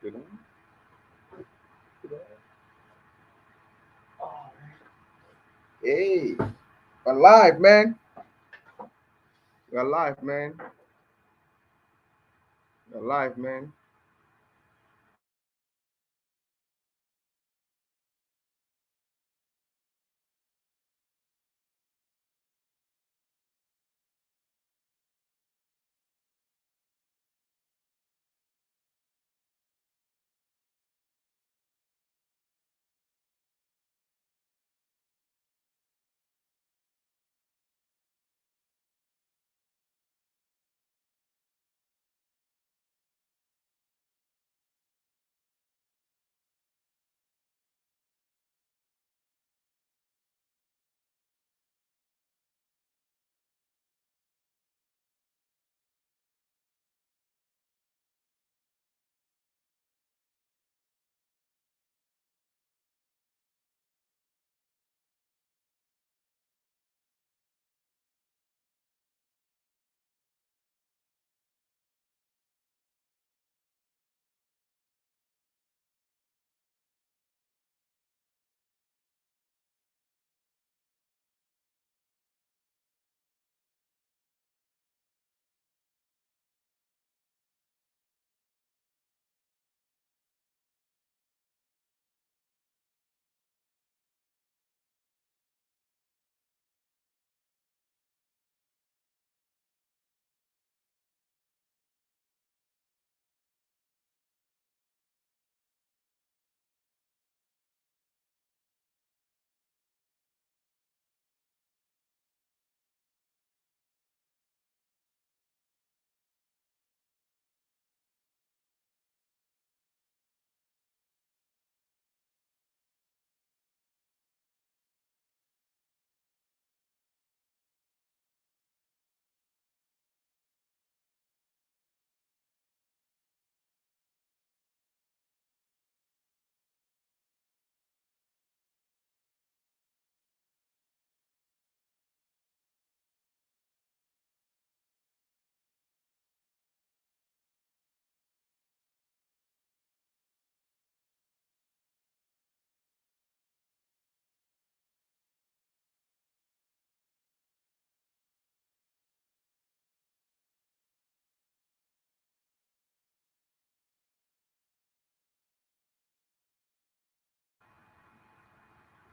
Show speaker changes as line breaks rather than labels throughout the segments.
Hey, we're live, man. We're live, man. We're live, man.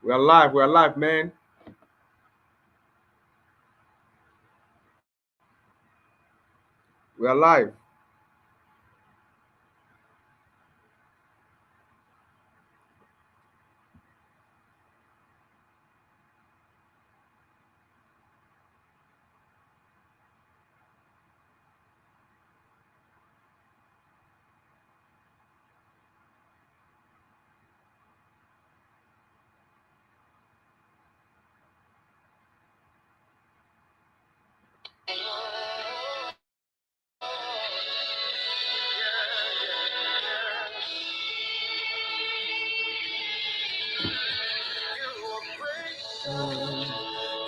We're live. We're live, man. We're live.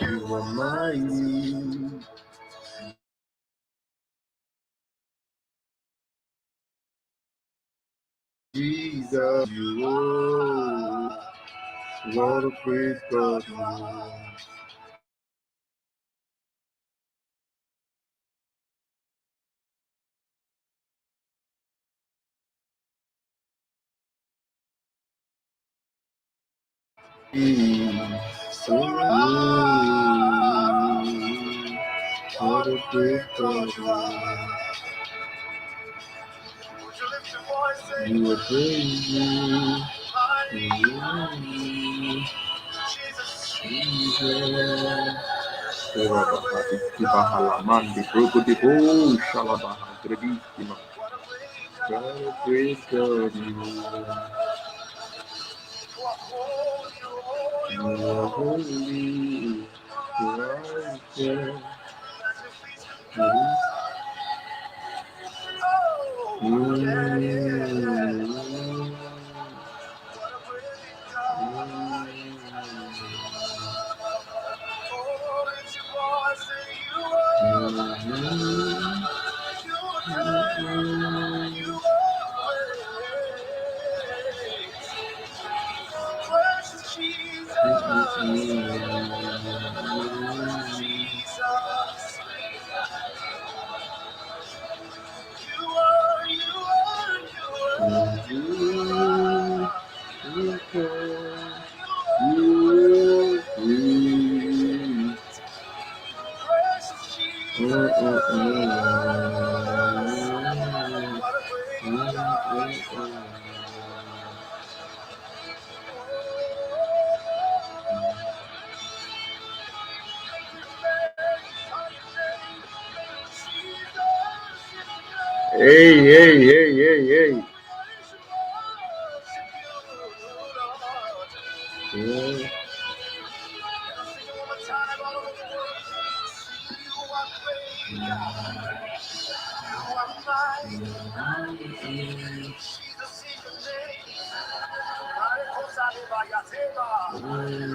You are mighty. Jesus, you are. What a praise God. So what a praise God. You are praising. Jesus. Bahati Kibahala Mandi Brokodibo Shalabaha Gradissima. God praise God, you are holy, you are righteous. Hey.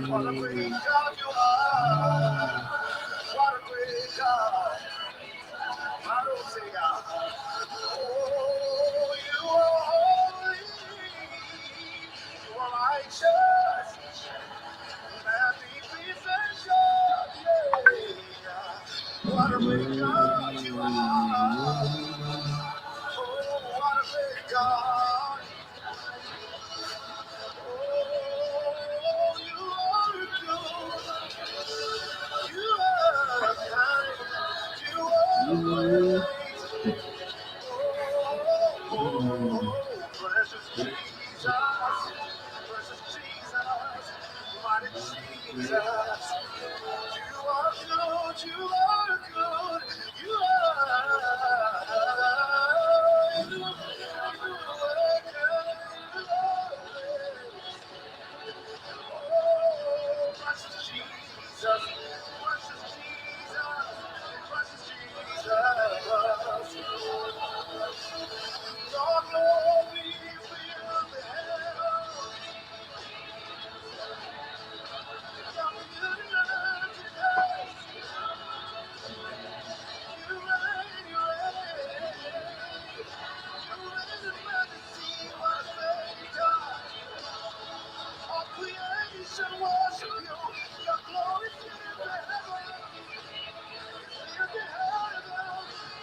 What a great God you are. What a great God. I don't say God. Oh, you are holy. You are righteous. Magnificent God. Yeah. What a great God you are. Oh, what a great God. Precious Jesus, mighty Jesus, you are good, you are good, you precious Jesus, precious Jesus, precious Jesus. Your glory fills the heavens. Your beauty today. You reign, you reign. You reign in majesty, my Savior. All creation worship you. Your glory fills the heavens. Fills the heavens.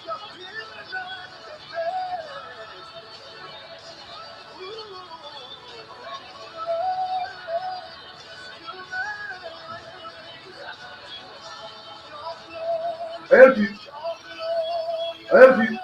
Your beauty today. Help you. Help you.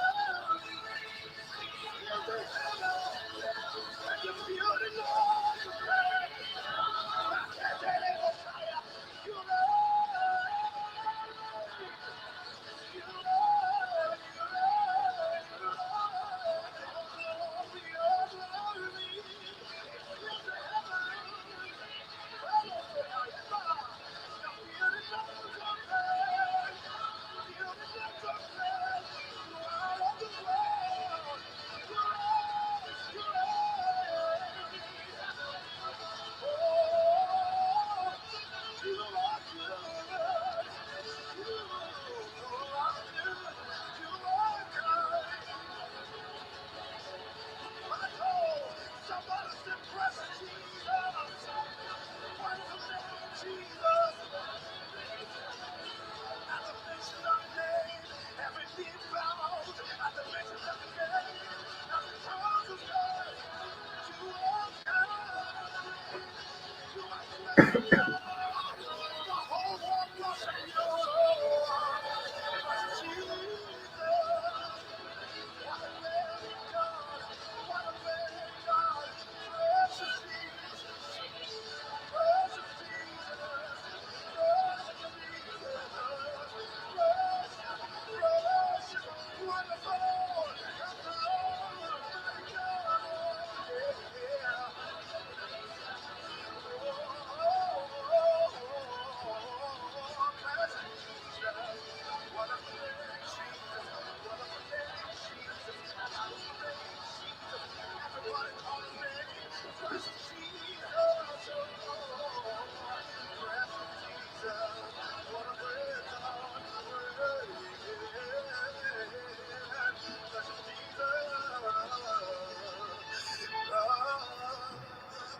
Somebody said, precious Jesus. Wonderful name, Jesus. At the mention of the name, every knee bows. At the mention of the name, every tongue is heard. You are God. You are great God. The whole world worship you. Jesus. What a great God. What a great God. Precious Jesus. Precious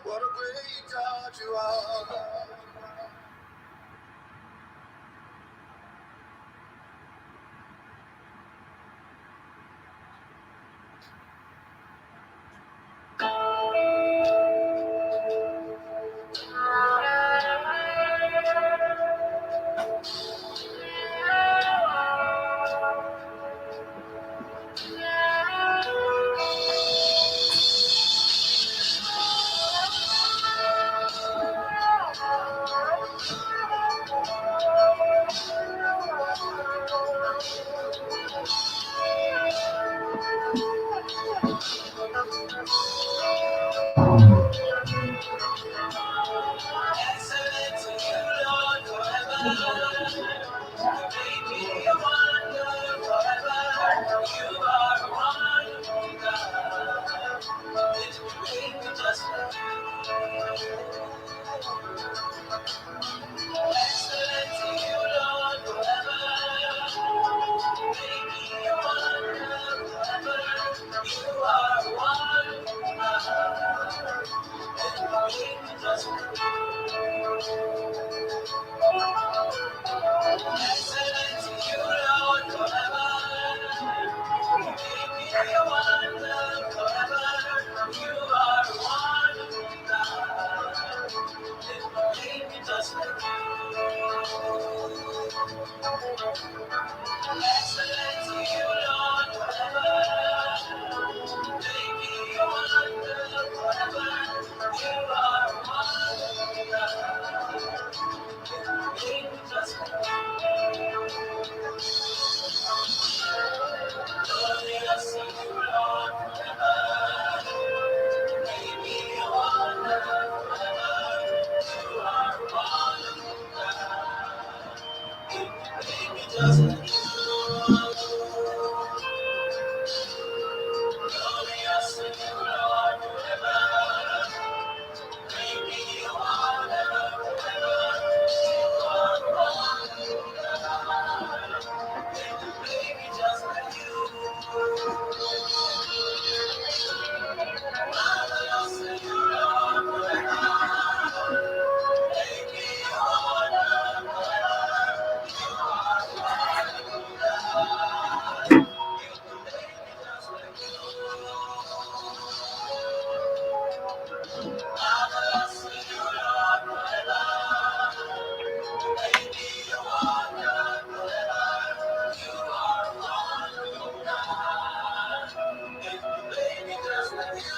What a great God you are. Excellent to you, Lord, forever. Maybe you wonder forever. You are wonderful God. It made me just like excellent to you, Lord, forever. Maybe you wonder forever. You are wonderful God. It made me just like excellent to you, Lord, forever. Maybe you wonder forever. You are wonderful God. It made me just like excellent to you, Lord, forever. Maybe you wonder forever. You are wonderful God. It made me just like glorious to you, Lord, forever. Maybe you wonder forever. You are wonderful God. It made me just like glorious to you, Lord, forever. Maybe you wonder forever. You are wonderful God. It made me just like you. Marvelous to you, Lord, forever. Maybe you wonder forever. You are wonderful God. It made me just like you. Marvelous to you, Lord, forever. Maybe you wonder forever. You are wonderful God. It made me just like you.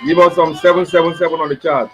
Give us some 777 on the chart.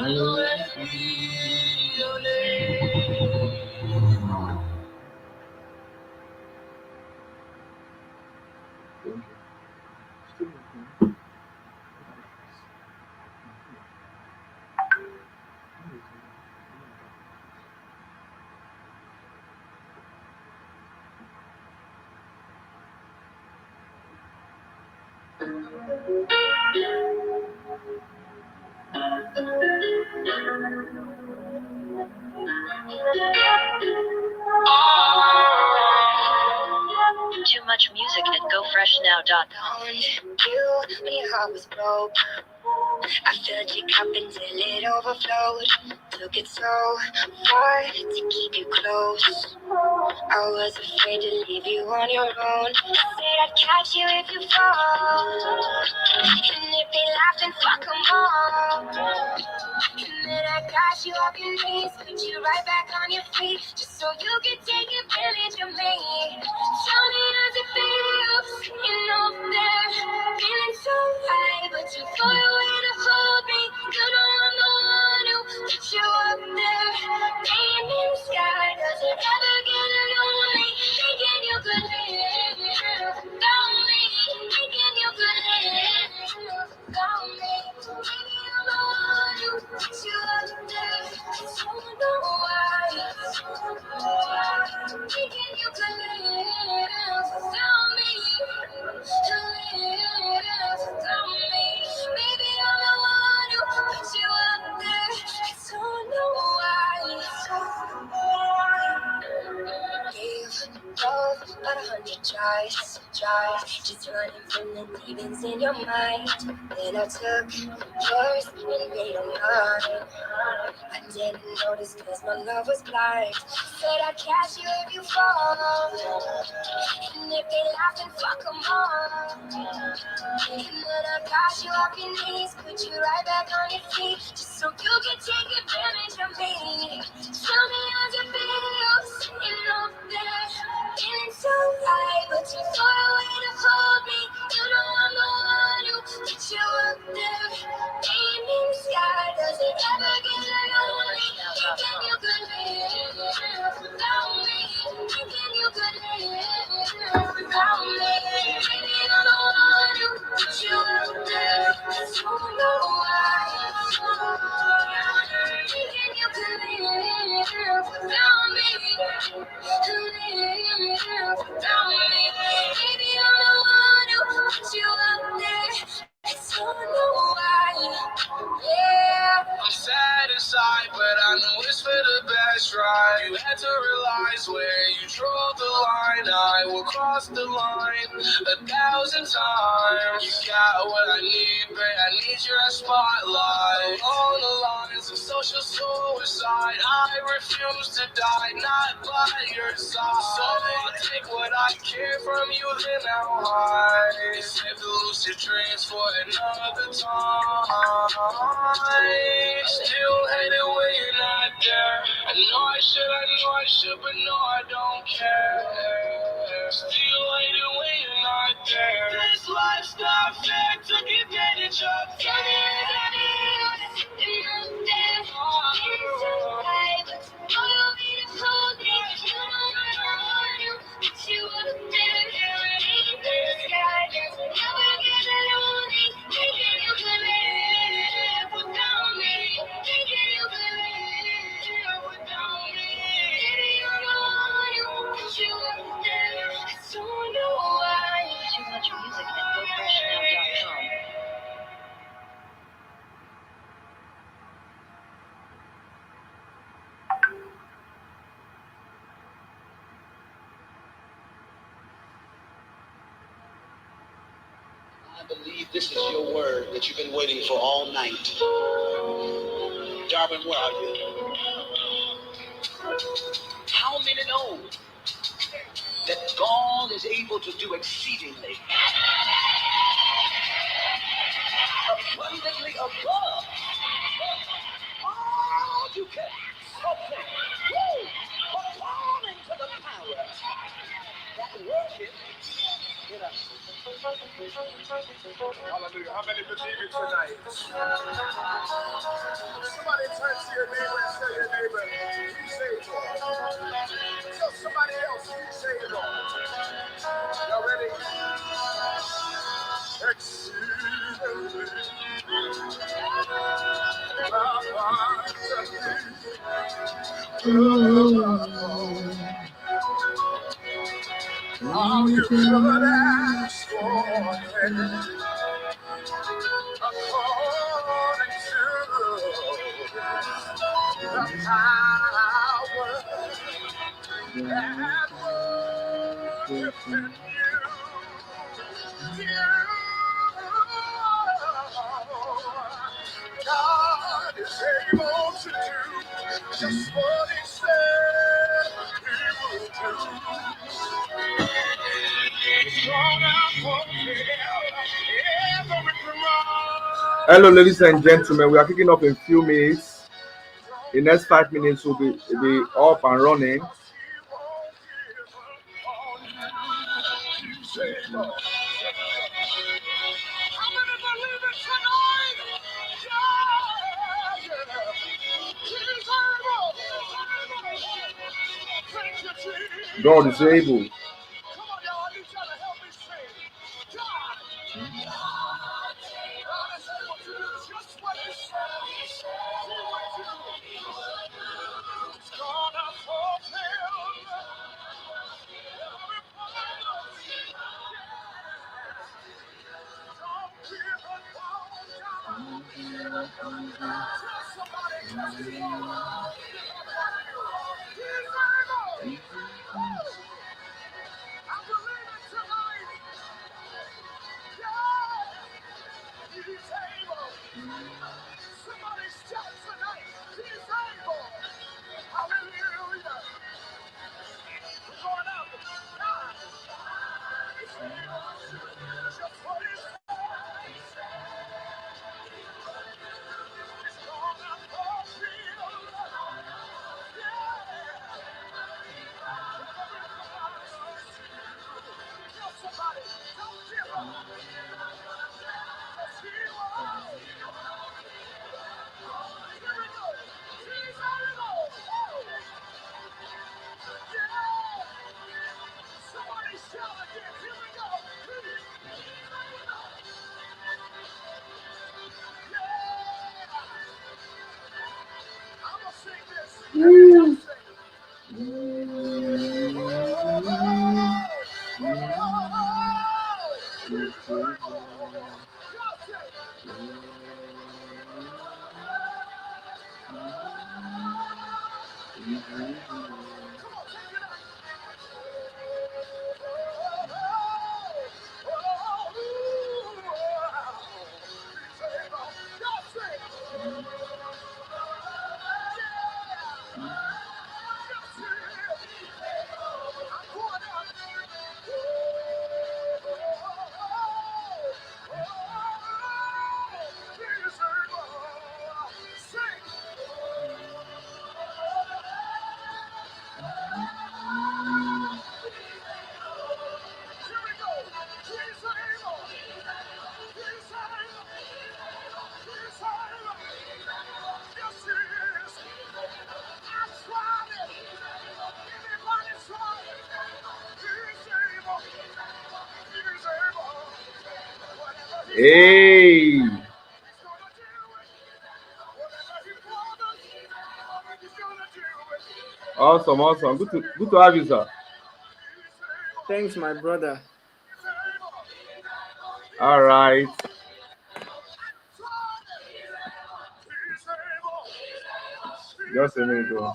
Hallowed be your name.
Too much music at gofreshnow.com.
Found you when your heart was broke. I filled your cup until it overflowed. Took it so far to keep you close. I was afraid to leave you on your own. Said I'd catch you if you fall. And if they laugh, then fuck 'em all. And then I got you off your knees, put you right back on your feet, just so you can take advantage of me. Tell me how's it feel, sitting up there, feeling so high, but too far away to hold me. You know I'm the one who put you up there, name in the sky. Does it ever get lonely? Thinking you could live without me, thinking you could live without me. Maybe I'm the one who put you up there. Don't know why. Thinking you could live without me, live without me. Maybe I'm the one who put you up there. Don't know why. Gave love about 100 tries, just running from the demons in your mind. Then I took yours and made them mine. I didn't notice cause my love was blind. Said I'd catch you if you fall. And if they laugh, then fuck 'em all. And then I got you off your knees, put you right back on your feet, just so you can take advantage of me. Tell me how's it feel, sitting up there, feeling so high, but too far away to hold me. You know I'm the one who put you up there, name in the sky. Does it ever get lonely? Thinking you could live without me, thinking you could live without me. Maybe I'm the one who put you up there. Don't know why. Thinking you could live without me, live without me. Maybe I'm the one who put you up there. Don't know why. Yeah. I'm sad inside, but I know it's for the best, right? You had to realize where you drew the line. I will cross the line 1,000 times. You got what I need, babe. I need your spotlight. On the lines of social suicide, I refuse to die, not by your side. So I'll take what I care from you, then I'll hide. Save the lucid dreams for another time. Still hate it when you're not there. I know I should, but no, I don't care. Still hate it when you're not there. This life's not fair, took advantage of. Tell me how it feels, sitting up there, feeling so high, but all you need is hold me. You know I'm the one who put you up there, ain't the sky, does it ever get lonely? Thinking you could live without me, thinking you could live without me. Maybe I'm the one who put you up there. I don't know why.
Too much music at gofreshnow.com.
I believe this is your word that you've been waiting for all night. Darwin, where are you? How many know that God is able to do exceedingly, abundantly above all you can ask or think? Woo! According to the power that worketh in us.
Hallelujah. How many believe it tonight? Somebody turn to your neighbor and tell your neighbor, he's able. Tell somebody else, he's able. Y'all ready? Exceedingly, how you could ask for it according to the power that worketh in you. God is able to do just what He said He will do. He's gonna fulfill every promise. Hello, ladies and gentlemen. We are kicking off in a few minutes. The next 5 minutes will be up and running. God is able. Come on, y'all. I need y'all to help me sing. God. God is able to do just what He said He would do. He's gonna fulfill every promise. Don't give up on God. Tell somebody just He's able. He's able. I believe it tonight. Yeah. He's able. Somebody shout tonight. He's able. Hallelujah. We're going up. God is able. Just what He said. He's gonna fulfill. Tell somebody, don't give up. Yes, He will. Here we go. He's able. Yeah. Somebody shout again. Here we go. Yeah. I'm gonna sing this. Everybody sing. Hey. Awesome, awesome. Good to have you, sir.
Thanks, my brother.
All right. Just a minute, bro.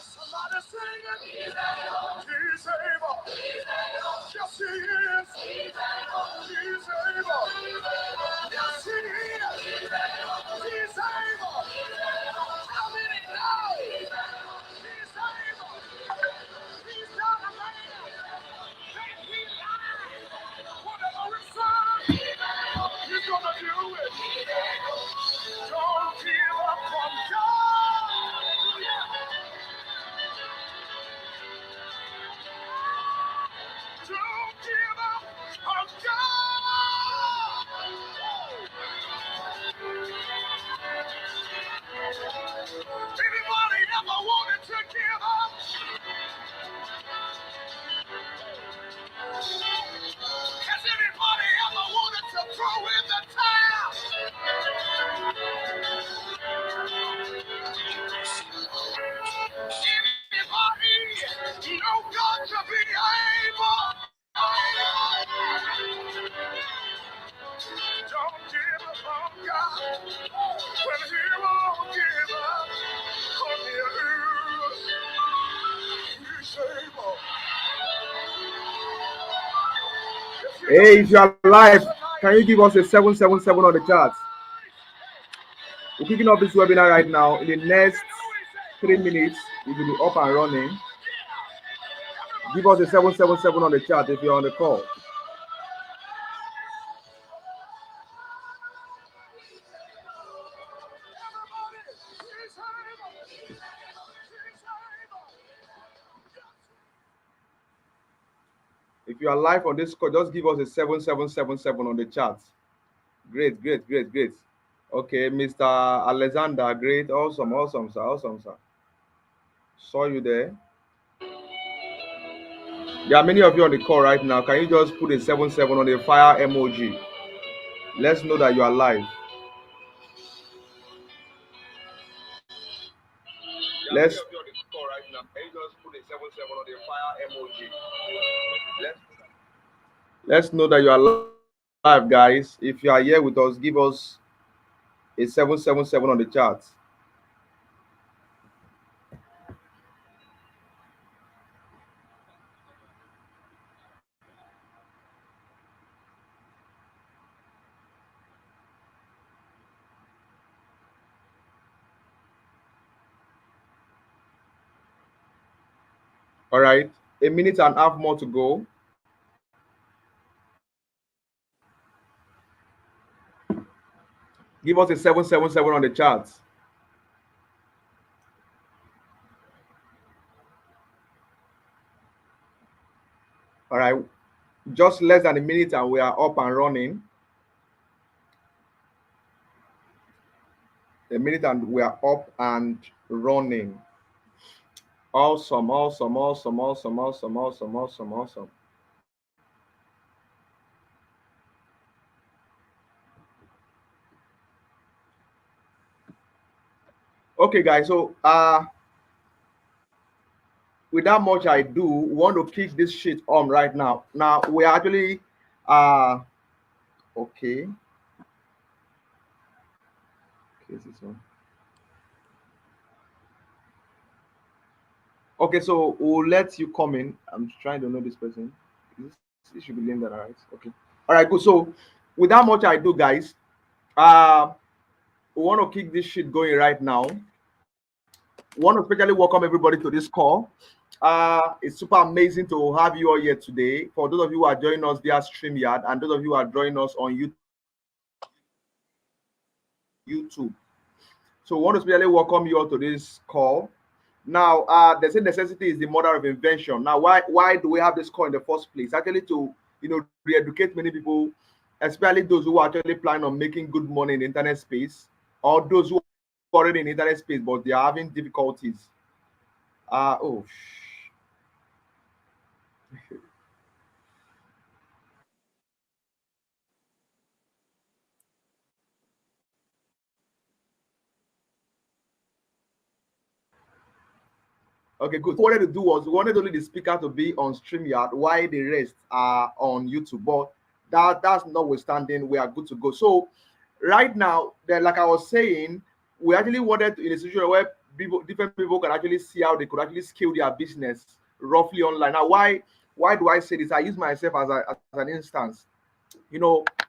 Somebody sing it. He's able. Yes, He is. He's able. Yes, He is. He's able. How many know? He's able. He's not a man. Can He lie? Whatever it's done, He's gonna do it. Don't give up on God. give up on God, when He won't give up on you. You say more.
Hey, if you are live, can you give us a 777 on the charts? We're kicking off this webinar right now. In the next 3 minutes, it will be up and running. Give us a 777 on the chart if you're on the call. If you are live on this call, just give us a 7777 on the chat. Great. Okay, Mr. Alexander, great, awesome, sir. Saw you there. There are many of you on the call right now. Can you just put a 77 on the fire emoji? Let's know that you are live. Let's know that you are live, guys. If you are here with us, give us a 777 on the chat. All right, a minute and a half more to go. Give us a 777 on the chart. All right, just less than a minute and we are up and running. A minute and we are up and running. Awesome. Okay, guys, so without much I do, we want to kick this shit on right now. Now we actually okay. This one. Okay, so we'll let you come in. I'm trying to know this person. This should be Linda, right? Okay. All right, good. So without much I do, guys, we want to kick this shit going right now. We want to especially welcome everybody to this call. It's super amazing to have you all here today. For those of you who are joining us via StreamYard and those of you who are joining us on YouTube. So we want to especially welcome you all to this call. Now, they say necessity is the mother of invention. Now, why do we have this call in the first place? Actually, to re-educate many people, especially those who are actually planning on making good money in the internet space, or those who are already in the internet space but they are having difficulties. Okay, good. What we wanted to do was we wanted only the speaker to be on StreamYard while the rest are on YouTube. But that's notwithstanding, we are good to go. So right now, like I was saying, we actually wanted to, in a situation where different people can actually see how they could actually scale their business roughly online. Now, why do I say this? I use myself as an instance.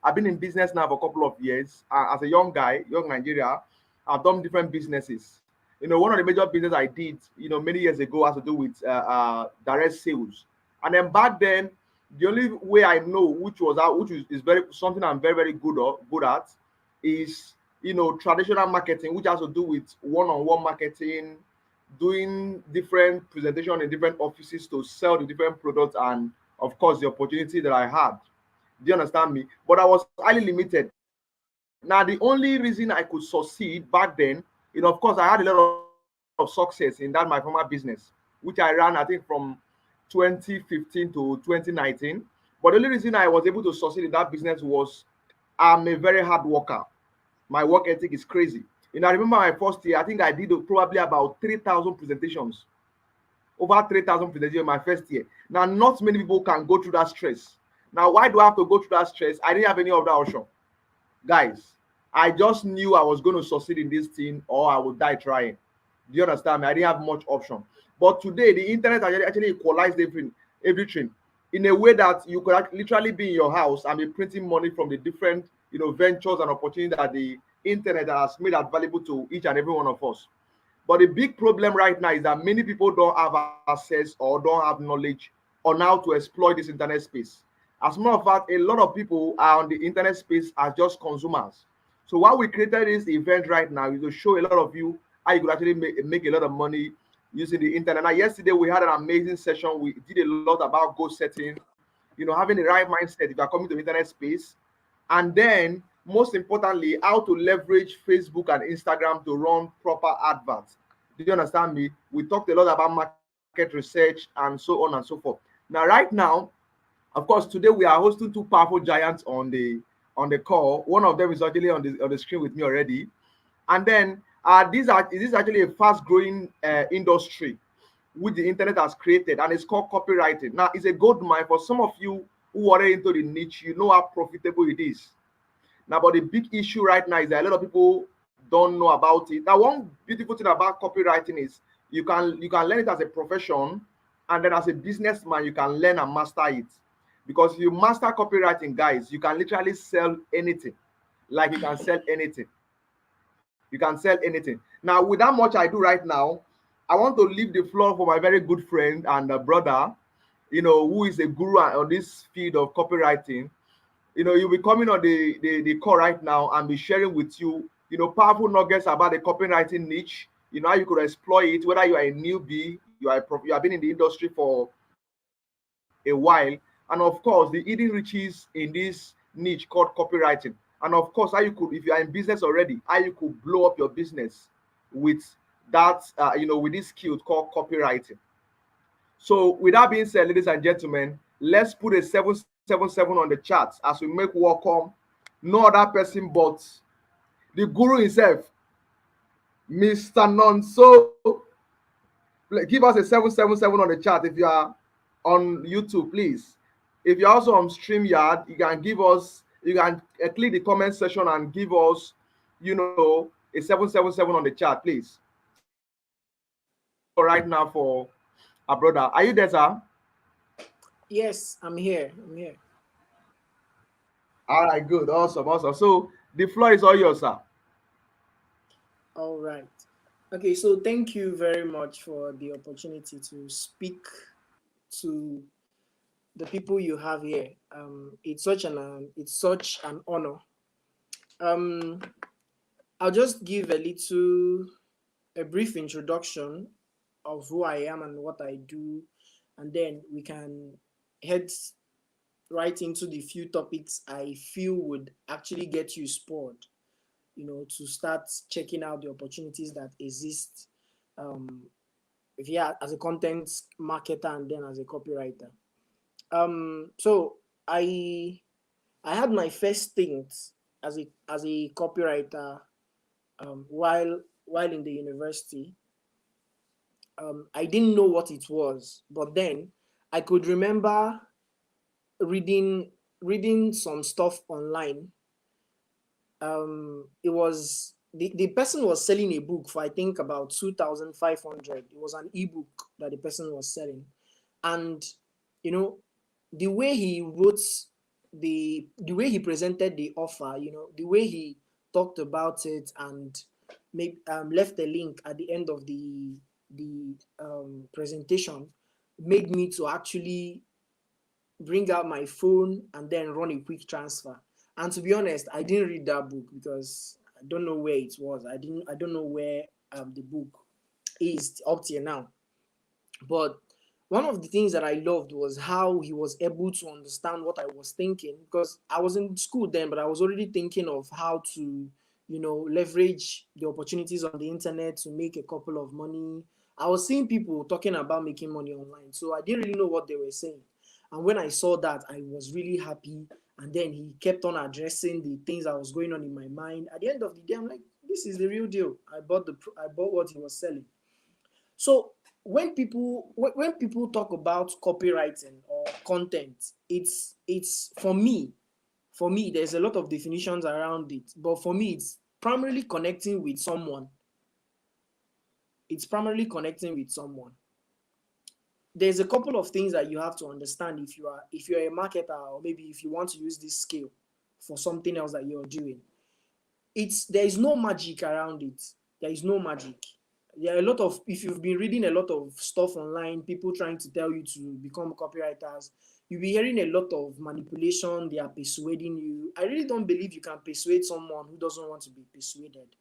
I've been in business now for a couple of years. As a young guy, young Nigeria, I've done different businesses. One of the major business I did, many years ago has to do with direct sales. And then back then, the only way I know which is very something I'm very, very good at is, traditional marketing, which has to do with one-on-one marketing, doing different presentation in different offices to sell the different products and, of course, the opportunity that I had. Do you understand me? But I was highly limited. Now, the only reason I could succeed back then, of course, I had a lot of success in that my former business, which I ran, I think, from 2015 to 2019. But the only reason I was able to succeed in that business was I'm a very hard worker. My work ethic is crazy. I remember my first year, I think I did probably about 3,000 presentations. Over 3,000 presentations in my first year. Now, not many people can go through that stress. Now, why do I have to go through that stress? I didn't have any other option. guys, I just knew I was going to succeed in this thing or I would die trying. Do you understand me? I didn't have much option. But today, the internet actually equalized everything in a way that you could literally be in your house and be printing money from the different, ventures and opportunities that the internet has made available to each and every one of us. But the big problem right now is that many people don't have access or don't have knowledge on how to exploit this internet space. As a matter of fact, a lot of people are on the internet space as just consumers. So why we created this event right now is to show a lot of you how you could actually make a lot of money using the internet. Now, yesterday we had an amazing session. We did a lot about goal setting, having the right mindset if you're coming to the internet space. And then, most importantly, how to leverage Facebook and Instagram to run proper adverts. Do you understand me? We talked a lot about market research and so on and so forth. Now, right now, of course, today we are hosting two powerful giants on the call. One of them is actually on the screen with me already. And then this is actually a fast-growing industry which the internet has created, and it's called copywriting. Now, it's a gold mine for some of you who are into the niche. You know how profitable it is. Now, but the big issue right now is that a lot of people don't know about it. Now, one beautiful thing about copywriting is you can learn it as a profession, and then as a businessman, you can learn and master it. Because if you master copywriting, guys, you can literally sell anything. Like you can sell anything. You can sell anything. Now, with that much I do right now, I want to leave the floor for my very good friend and brother, who is a guru on this field of copywriting. You'll be coming on the call right now and be sharing with you, powerful nuggets about the copywriting niche, how you could exploit it, whether you are a newbie, you have been in the industry for a while, and of course, the hidden riches in this niche called copywriting. And of course, how you could, if you are in business already, how you could blow up your business with with this skill called copywriting. So, with that being said, ladies and gentlemen, let's put a 777 on the charts as we make welcome no other person but the guru himself, Mr. Nonso. Give us a 777 on the chat if you are on YouTube, please. If you're also on StreamYard, you can click the comment section and give us, a 777 on the chat, please. Right now for our brother. Are you there, sir?
Yes, I'm here. I'm here.
All right, good, awesome. So the floor is all yours, sir.
All right. Okay, so thank you very much for the opportunity to speak to the people you have here. It's such an honor. Um, I'll just give a brief introduction of who I am and what I do, and then we can head right into the few topics I feel would actually get you spored, to start checking out the opportunities that exist, um, if you are as a content marketer and then as a copywriter. So I had my first stint as a copywriter, while in the university. I didn't know what it was, but then I could remember reading reading some stuff online. It was the person was selling a book for, I think, about 2,500. It was an ebook that the person was selling, and you know the way he wrote, the way he presented the offer, the way he talked about it, and left a link at the end of the presentation, made me to actually bring out my phone and then run a quick transfer. And to be honest, I didn't read that book because I don't know where it was. I don't know where the book is up till now. But one of the things that I loved was how he was able to understand what I was thinking, because I was in school then, but I was already thinking of how to, leverage the opportunities on the internet to make a couple of money. I was seeing people talking about making money online, so I didn't really know what they were saying. And when I saw that, I was really happy. And then he kept on addressing the things that was going on in my mind. At the end of the day, I'm like, this is the real deal. I bought what he was selling. So when people talk about copywriting or content, it's for me, For me, there's a lot of definitions around it, but for me, it's primarily connecting with someone. It's primarily connecting with someone. There's a couple of things that you have to understand if you're a marketer, or maybe if you want to use this skill for something else that you're doing. There is no magic around it. There is no magic. There are a lot of, if you've been reading a lot of stuff online, people trying to tell you to become copywriters, you'll be hearing a lot of manipulation. They are persuading you. I really don't believe you can persuade someone who doesn't want to be persuaded.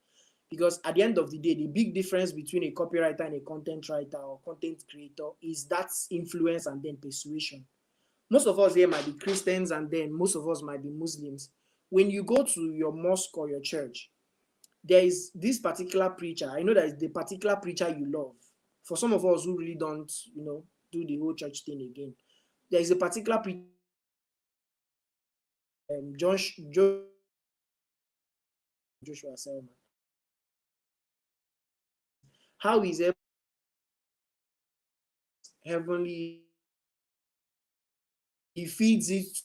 Because at the end of the day, the big difference between a copywriter and a content writer or content creator is that influence and then persuasion. Most of us here might be Christians, and then most of us might be Muslims. When you go to your mosque or your church, there is this particular preacher. I know that is the particular preacher you love. For some of us who really don't, do the whole church thing again, there is a particular preacher, Joshua Selman. How is heavenly? He feeds it,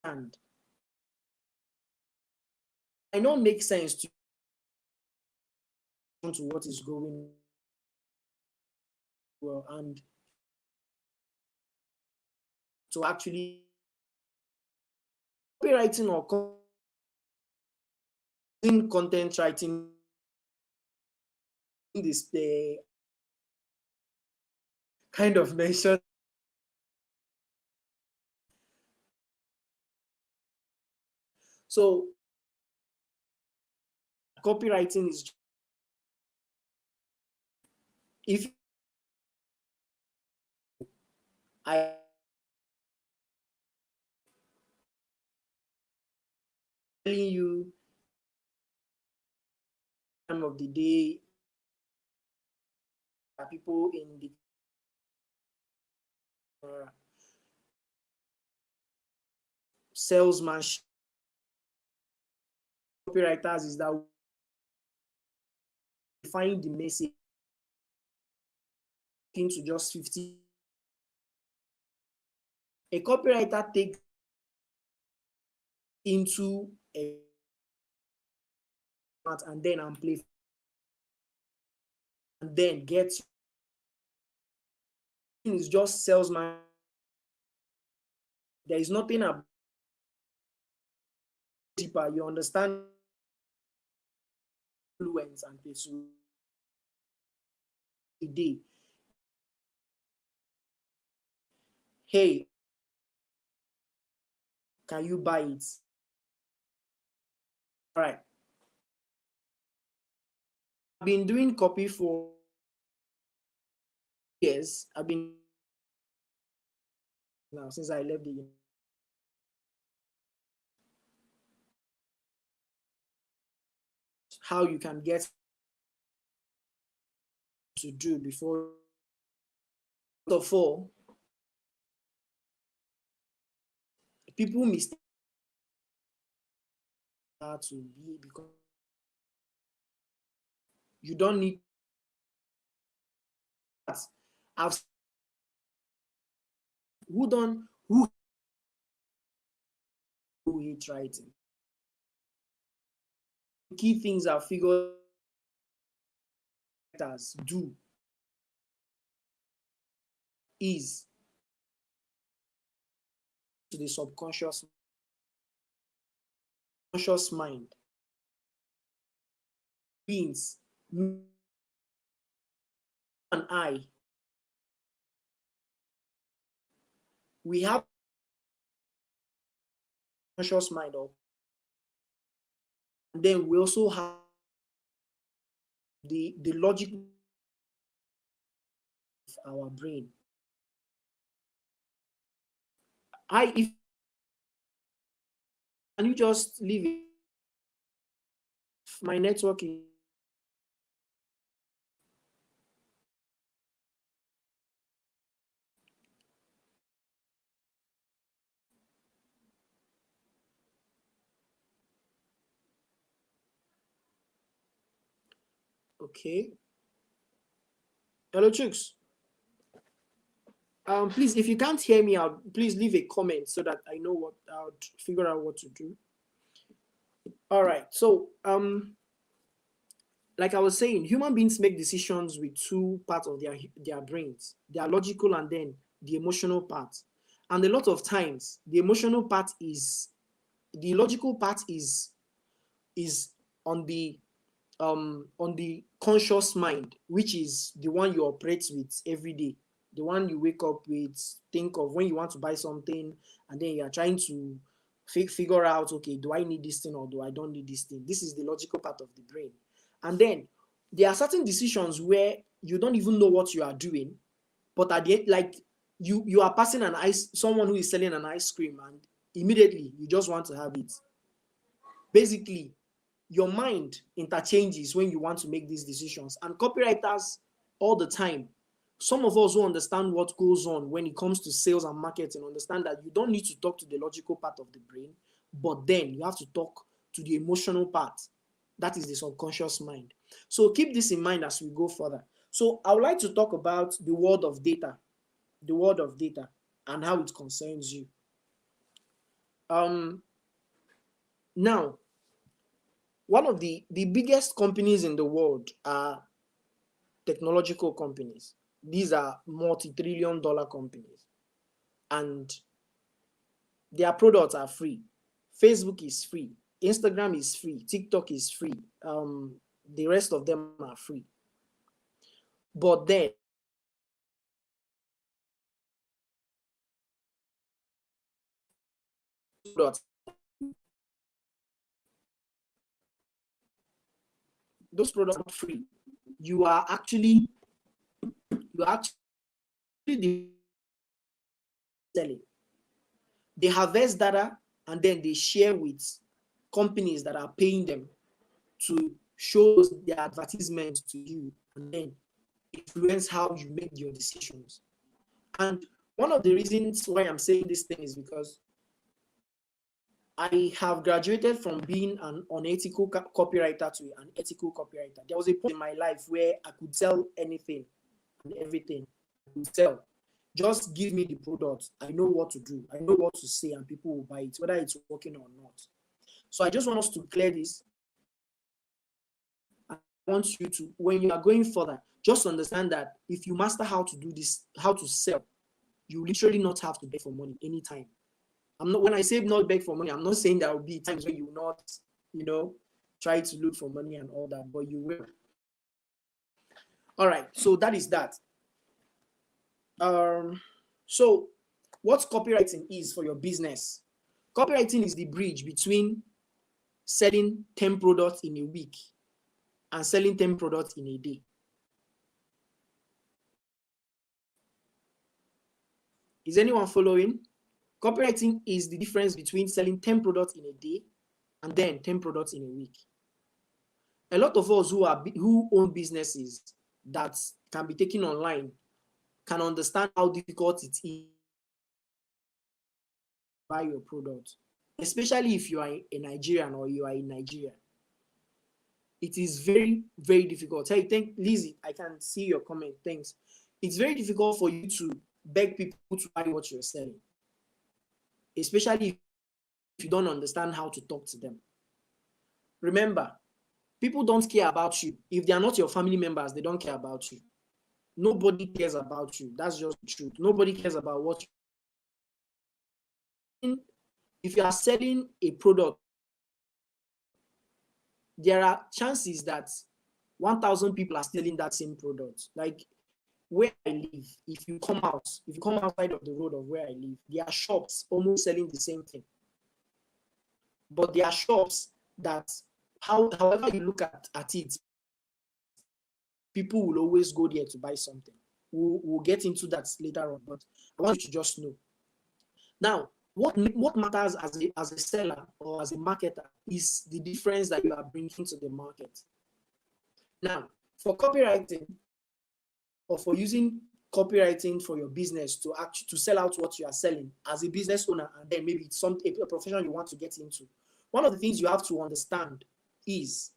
and I know make sense to what is going well, and to actually copywriting or in content writing, this the kind of mention. So copywriting is, if I telling you time of the day, people in the salesmanship, copywriters, is that we find the message into just 50. A copywriter takes into a and then amplify and then gets, is just salesman. There is nothing about deeper. You understand influence and persuasion. Day. Hey, can you buy it? All right. I've been doing copy for years. I've been now since I left the how you can get to do before. First of all, people mistake to be, because you don't need that. I've who hate writing. Key things are figured do is to the subconscious conscious mind. Means me and I, we have conscious mind, and then we also have the logic of our brain. If can you just leave it? My network is okay. Hello, Chooks. Please, if you can't hear me out, please leave a comment so that I know what I'll figure out what to do. All right. So like I was saying, human beings make decisions with two parts of their brains, their logical and then the emotional part. And a lot of times, the emotional part is the logical part is on the conscious mind, which is the one you operate with every day, the one you wake up with, think of when you want to buy something, and then you are trying to figure out, okay, do I need this thing or do I don't need this thing? This is the logical part of the brain. And then there are certain decisions where you don't even know what you are doing, but at the end, like you are passing someone who is selling an ice cream, and immediately you just want to have it. Basically, your mind interchanges when you want to make these decisions. And copywriters, all the time, some of us who understand what goes on when it comes to sales and marketing understand that you don't need to talk to the logical part of the brain, but then you have to talk to the emotional part. That is the subconscious mind. So keep this in mind as we go further. So I would like to talk about the world of data, and how it concerns you. Now, one of the biggest companies in the world are technological companies. These are multi-trillion-dollar companies, and their products are free. Facebook is free, Instagram is free, TikTok is free, the rest of them are free. But then those products are free. You are actually selling. They harvest data and then they share with companies that are paying them to show their advertisements to you and then influence how you make your decisions. And one of the reasons why I'm saying this thing is because I have graduated from being an unethical copywriter to an ethical copywriter. There was a point in my life where I could sell anything and everything. I could sell. Just give me the product. I know what to do. I know what to say, and people will buy it, whether it's working or not. So I just want us to clear this. I want you to, when you are going further, just understand that if you master how to do this, how to sell, you literally not have to beg for money anytime. When I say not beg for money, I'm not saying there will be times when you will not, try to look for money and all that, but you will. All right, so that is that. So what copywriting is for your business? Copywriting is the bridge between selling 10 products in a week and selling 10 products in a day. Is anyone following? Copywriting is the difference between selling 10 products in a day and then 10 products in a week. A lot of us who own businesses that can be taken online can understand how difficult it is to buy your product, especially if you are a Nigerian or you are in Nigeria. It is very, very difficult. Hey, Lizzie, I can see your comment. Thanks. It's very difficult for you to beg people to buy what you're selling, especially if you don't understand how to talk to them. Remember, people don't care about you. If they are not your family members, they don't care about you. Nobody cares about you. That's just the truth. Nobody cares about what you. If you are selling a product, there are chances that 1,000 people are selling that same product. Like where I live, if you come outside of the road of where I live, there are shops almost selling the same thing. But there are shops that, however you look at it, people will always go there to buy something. We'll get into that later on, but I want you to just know. Now, what matters as a seller or as a marketer is the difference that you are bringing to the market. Now, for copywriting or for using copywriting for your business to sell out what you are selling as a business owner, and then maybe it's a profession you want to get into, one of the things you have to understand is,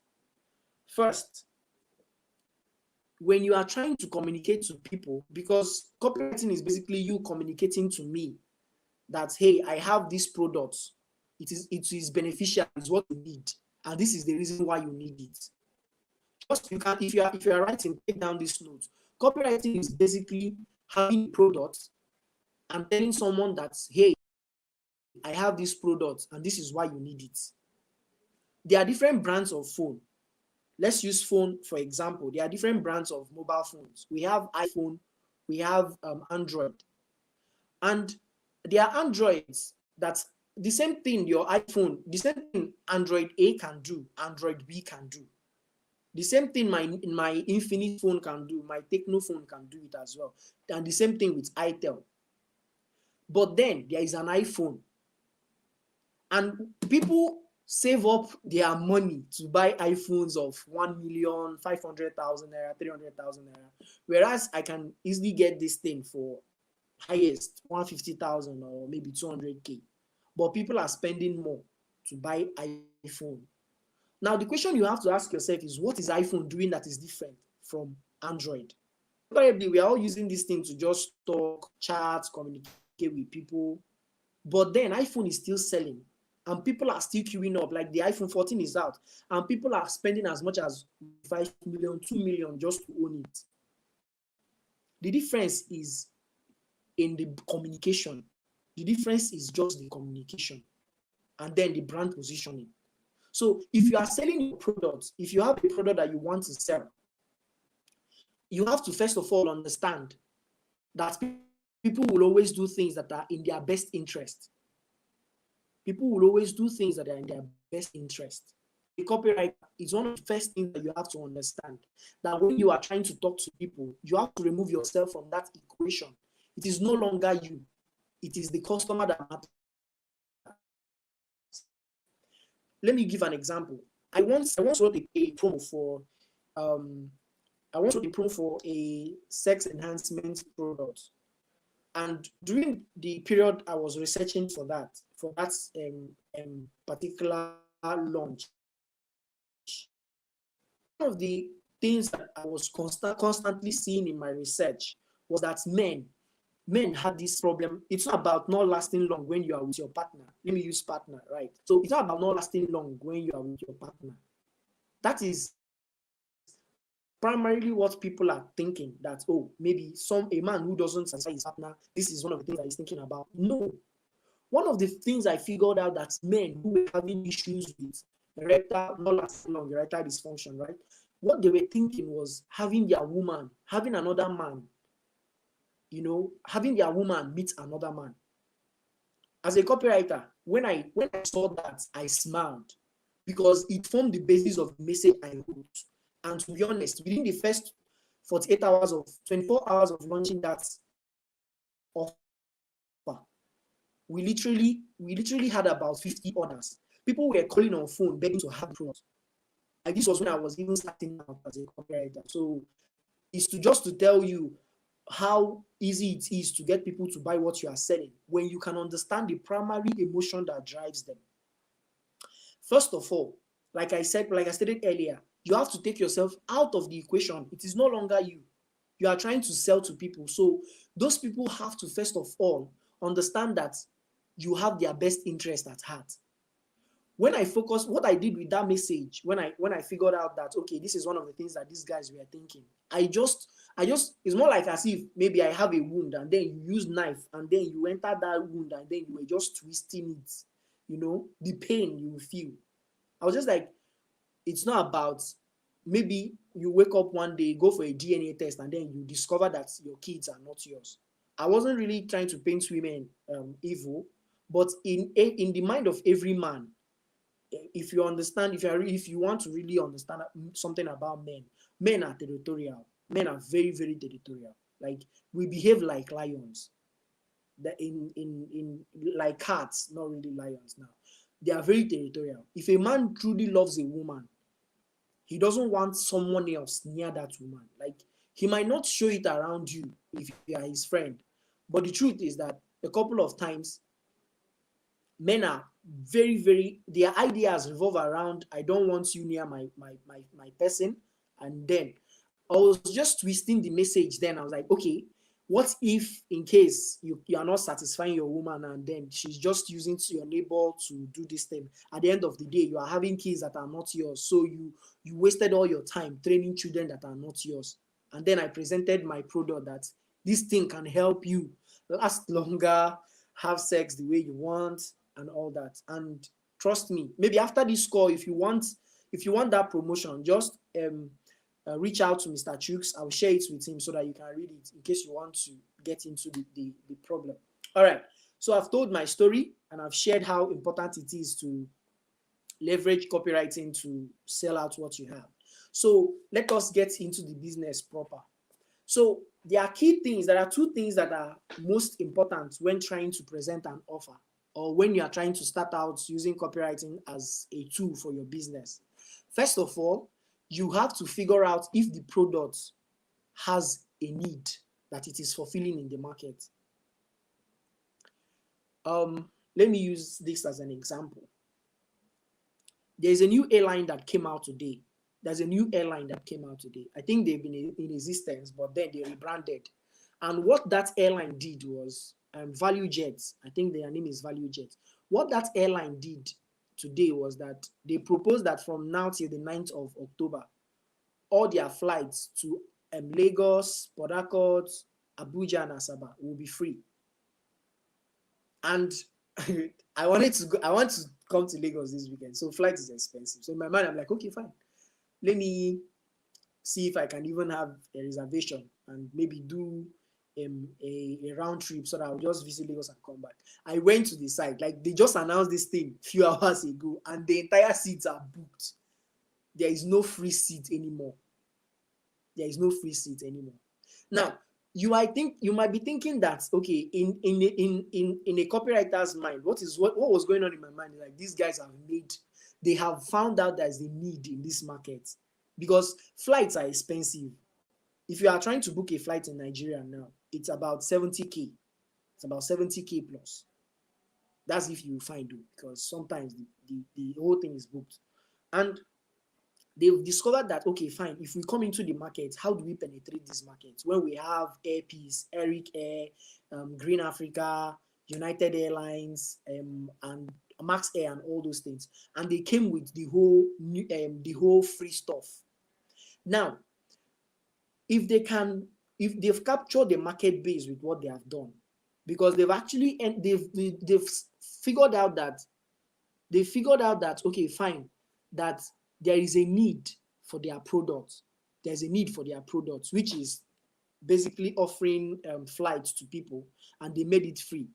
first, when you are trying to communicate to people, because copywriting is basically you communicating to me that, hey, I have this product, it is beneficial, it's what you need, and this is the reason why you need it. Just you can, if you are writing, take down this note. Copywriting is basically having a product and telling someone that, hey, I have this product and this is why you need it. There are different brands of phone. Let's use phone for example. There are different brands of mobile phones. We have iPhone, we have Android, and there are Androids that the same thing your iPhone, the same thing Android A can do, Android B can do. The same thing my Infinite phone can do, my Techno phone can do it as well. And the same thing with itel. But then there is an iPhone, and people save up their money to buy iPhones of 1,500,000 naira, 300,000 naira, whereas I can easily get this thing for highest 150,000 or maybe 200k. But people are spending more to buy iPhone. Now the question you have to ask yourself is, what is iPhone doing that is different from Android? Probably we are all using this thing to just talk, chat, communicate with people, but then iPhone is still selling and people are still queuing up. Like the iPhone 14 is out and people are spending as much as 5 million, 2 million just to own it. The difference is in the communication. The difference is just the communication and then the brand positioning. So if you are selling your product, if you have a product that you want to sell, you have to first of all understand that people will always do things that are in their best interest. People will always do things that are in their best interest. A copywriter is one of the first things that you have to understand, that when you are trying to talk to people, you have to remove yourself from that equation. It is no longer you. It is the customer that matters. Let me give an example. I once wrote a promo for a sex enhancement product, and during the period I was researching for that particular launch, one of the things that I was constantly seeing in my research was that men had this problem. It's not about not lasting long when you are with your partner. Let me use partner, right? So it's not about not lasting long when you are with your partner. That is primarily what people are thinking, that, oh, maybe a man who doesn't satisfy his partner, this is one of the things that he's thinking about. No. One of the things I figured out that men who were having issues with erectile, not lasting long, erectile dysfunction, right? What they were thinking was having another man, having their woman meet another man. As a copywriter, when I saw that, I smiled, because it formed the basis of the message I wrote. And to be honest, within the first 24 hours of launching that offer, we literally had about 50 orders. People were calling on phone begging to have the product. And this was when I was even starting out as a copywriter. So it's just to tell you how easy it is to get people to buy what you are selling when you can understand the primary emotion that drives them. First of all, like I stated earlier, you have to take yourself out of the equation. It is no longer you. You are trying to sell to people. So those people have to first of all understand that you have their best interest at heart. When I focus, what I did with that message, when I figured out that, okay, this is one of the things that these guys were thinking, I just it's more like as if maybe I have a wound and then you use knife and then you enter that wound and then you were just twisting it, the pain you will feel. I was just like, it's not about maybe you wake up one day, go for a DNA test, and then you discover that your kids are not yours. I wasn't really trying to paint women evil, but in the mind of every man, if you understand, if you want to really understand something about men are territorial. Men are very, very territorial. Like, we behave like lions. In like cats, not really lions now. They are very territorial. If a man truly loves a woman, he doesn't want someone else near that woman. Like, he might not show it around you if you are his friend, but the truth is that a couple of times men are very, very, their ideas revolve around, I don't want you near my person, and then I was just twisting the message. Then I was like, okay, what if in case you are not satisfying your woman and then she's just using your neighbor to do this thing? At the end of the day, you are having kids that are not yours. So you wasted all your time training children that are not yours. And then I presented my product that this thing can help you last longer, have sex the way you want, and all that. And trust me, maybe after this call, if you want that promotion, just reach out to Mr. Chooks. I'll share it with him so that you can read it in case you want to get into the problem. All right. So I've told my story and I've shared how important it is to leverage copywriting to sell out what you have. So let us get into the business proper. So there are key things. There are two things that are most important when trying to present an offer or when you are trying to start out using copywriting as a tool for your business. First of all, you have to figure out if the product has a need that it is fulfilling in the market. Let me use this as an example. There's a new airline that came out today. I think they've been in existence, but then they rebranded. And what that airline did was Value Jet. I think their name is Value Jet. What that airline did today was that they proposed that from now till the 9th of October, all their flights to Lagos, Port Harcourt, Abuja, and Asaba will be free. And I want to come to Lagos this weekend, so flight is expensive. So in my mind, I'm like, okay, fine. Let me see if I can even have a reservation and maybe do a round trip so that I'll just visit Lagos and come back. I went to the site, like they just announced this thing a few hours ago, and the entire seats are booked. There is no free seat anymore. Now, you might be thinking that, okay, in a copywriter's mind, what was going on in my mind is like, these guys they have found out there's a need in this market because flights are expensive. If you are trying to book a flight in Nigeria now, it's about 70K. It's about 70K plus. That's if you find it, because sometimes the whole thing is booked. And they've discovered that, okay, fine, if we come into the market, how do we penetrate this market when we have Airpeace, Eric Air, Green Africa, United Airlines, and Max Air, and all those things? And they came with the whole free stuff. Now, if they've captured the market base with what they have done, because they've actually they've figured out that okay, fine, that there is a need for their product. There's a need for their products, which is basically offering flights to people, and they made it free.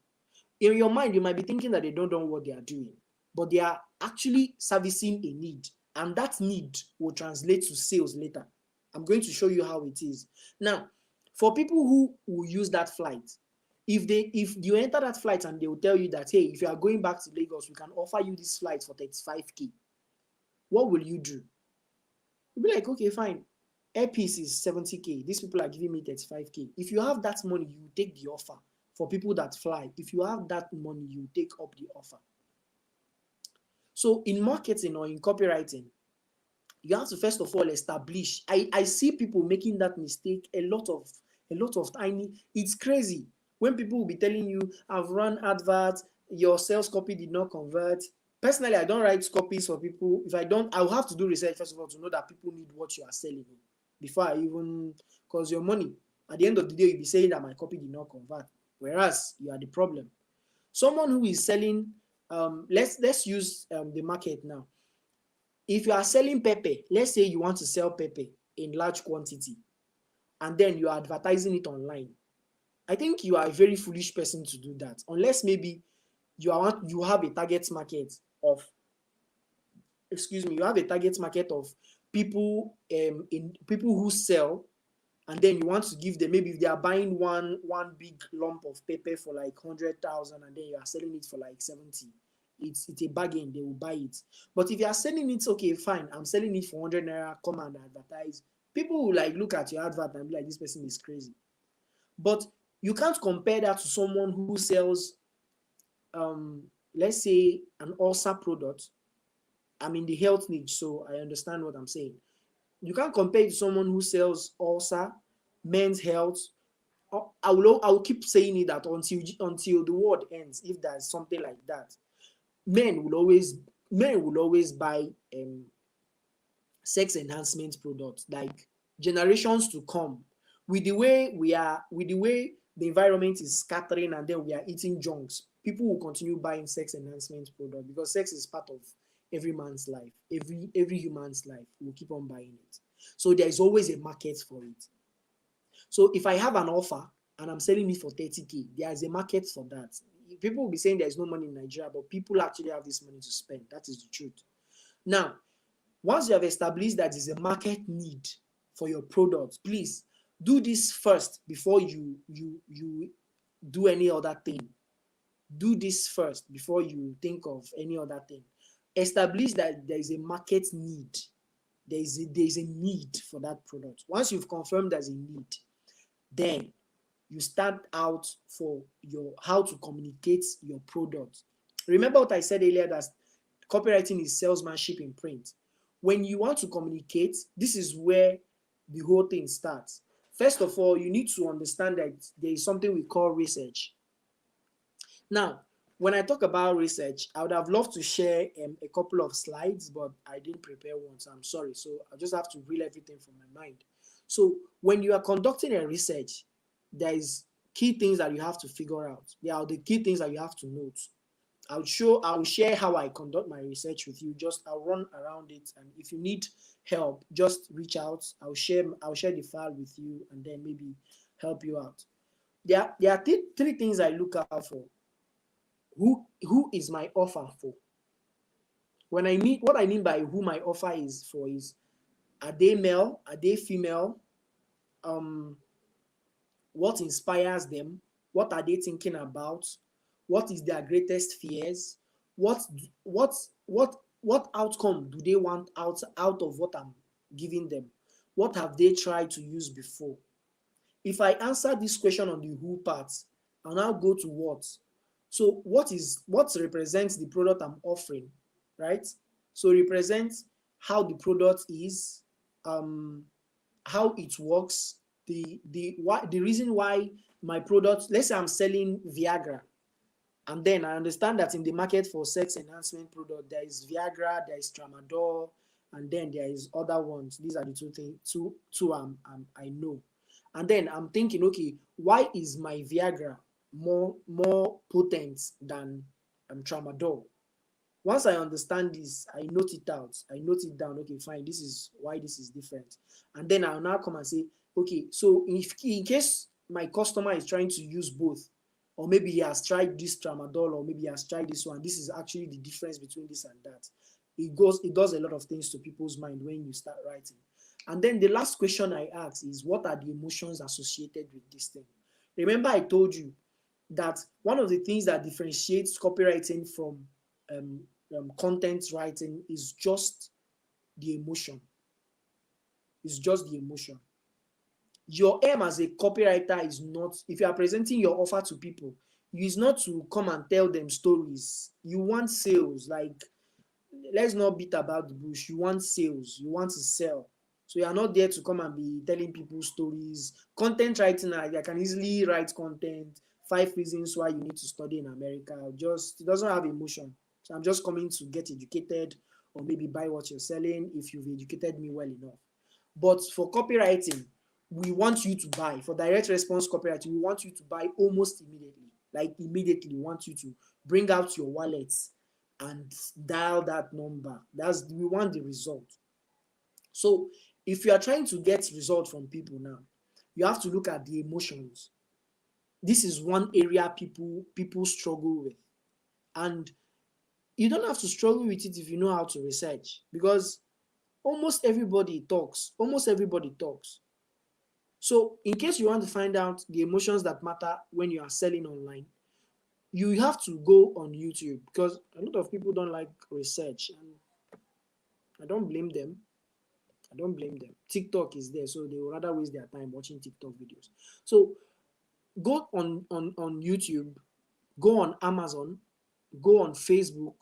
In your mind, you might be thinking that they don't know what they are doing, but they are actually servicing a need, and that need will translate to sales later. I'm going to show you how it is. Now, for people who will use that flight, if you enter that flight and they will tell you that, hey, if you are going back to Lagos, we can offer you this flight for 35K. What will you do? You'll be like, okay, fine. Airpeace is 70K. These people are giving me 35K. If you have that money, you take the offer. For people that fly, if you have that money, you take up the offer. So in marketing or in copywriting, you have to first of all establish. I see people making that mistake a lot of tiny. It's crazy when people will be telling you, I've run adverts, your sales copy did not convert. Personally, I don't write copies for people. If I don't, I'll have to do research first of all to know that people need what you are selling before I even, because your money, at the end of the day, you'll be saying that my copy did not convert, whereas you are the problem. Someone who is selling, let's use the market now. If you are selling pepper, let's say you want to sell pepper in large quantity, and then you are advertising it online. I think you are a very foolish person to do that, unless maybe you have a target market of, you have a target market of people people who sell, and then you want to give them, maybe if they are buying one big lump of pepper for like 100,000 and then you are selling it for like 70. It's a bargain, they will buy it. But if you are selling it, okay, fine, I'm selling it for 100 naira, come and advertise. People will like look at your advert and be like, this person is crazy. But you can't compare that to someone who sells, let's say, an ulcer product. I'm in the health niche, so I understand what I'm saying. You can't compare it to someone who sells ulcer, men's health. I will keep saying it that until the world ends, if there's something like that, men will always buy sex enhancement products, like generations to come. With the way the environment is scattering, and then we are eating junks, people will continue buying sex enhancement products, because sex is part of every man's life, every human's life will keep on buying it. So there is always a market for it. So if I have an offer and I'm selling it for 30K, there is a market for that. People will be saying there's no money in Nigeria, but people actually have this money to spend. That is the truth. Now, once you have established that there's a market need for your product, please do this first before you do any other thing. Do this first before you think of any other thing. Establish that there is a market need. There is a need for that product. Once you've confirmed there's a need, then you start out for your how to communicate your product. Remember what I said earlier, that copywriting is salesmanship in print. When you want to communicate, this is where the whole thing starts. First of all, you need to understand that there is something we call research. Now, when I talk about research, I would have loved to share a couple of slides, but I didn't prepare one, so I'm sorry. So I just have to reel everything from my mind. So when you are conducting a research, there is key things that you have to figure out. There are the key things that you have to note. I'll share how I conduct my research with you. I'll run around it, and if you need help, just reach out. I'll share the file with you, and then maybe help you out. There are three things I look out for. Who is my offer for? What I mean by who my offer is for is, are they male? Are they female? What inspires them? What are they thinking about? What is their greatest fears? What outcome do they want out of what I'm giving them? What have they tried to use before? If I answer this question on the who part, I'll now go to what. So what represents the product I'm offering, right? So represents how the product is, how it works, the reason why my product. Let's say I'm selling Viagra, and then I understand that in the market for sex enhancement product, there is Viagra, there is Tramadol, and then there is other ones. These are the two I know. And then I'm thinking, okay, why is my Viagra more potent than Tramadol? Once I understand this, I note it out. I note it down. Okay, fine. This is why this is different. And then I'll now come and say, okay, so in case my customer is trying to use both, or maybe he has tried this Tramadol, or maybe he has tried this one, this is actually the difference between this and that. It does a lot of things to people's mind when you start writing. And then the last question I ask is, what are the emotions associated with this thing? Remember, I told you that one of the things that differentiates copywriting from content writing is just the emotion. It's just the emotion. Your aim as a copywriter is not, if you are presenting your offer to people, is not to come and tell them stories. You want sales. Like, let's not beat about the bush. You want sales. You want to sell. So you are not there to come and be telling people stories. Content writing, I can easily write content. 5 reasons why you need to study in America. It doesn't have emotion. So I'm just coming to get educated, or maybe buy what you're selling if you've educated me well enough. But for copywriting, we want you to buy. For direct response copywriting, we want you to buy almost immediately. Like immediately, we want you to bring out your wallets and dial that number. We want the result. So if you are trying to get result from people now, you have to look at the emotions. This is one area people struggle with. And you don't have to struggle with it if you know how to research, because almost everybody talks. So in case you want to find out the emotions that matter when you are selling online, you have to go on YouTube, because a lot of people don't like research, and I don't blame them. TikTok is there, so they would rather waste their time watching TikTok videos. So go on YouTube, go on Amazon, go on Facebook,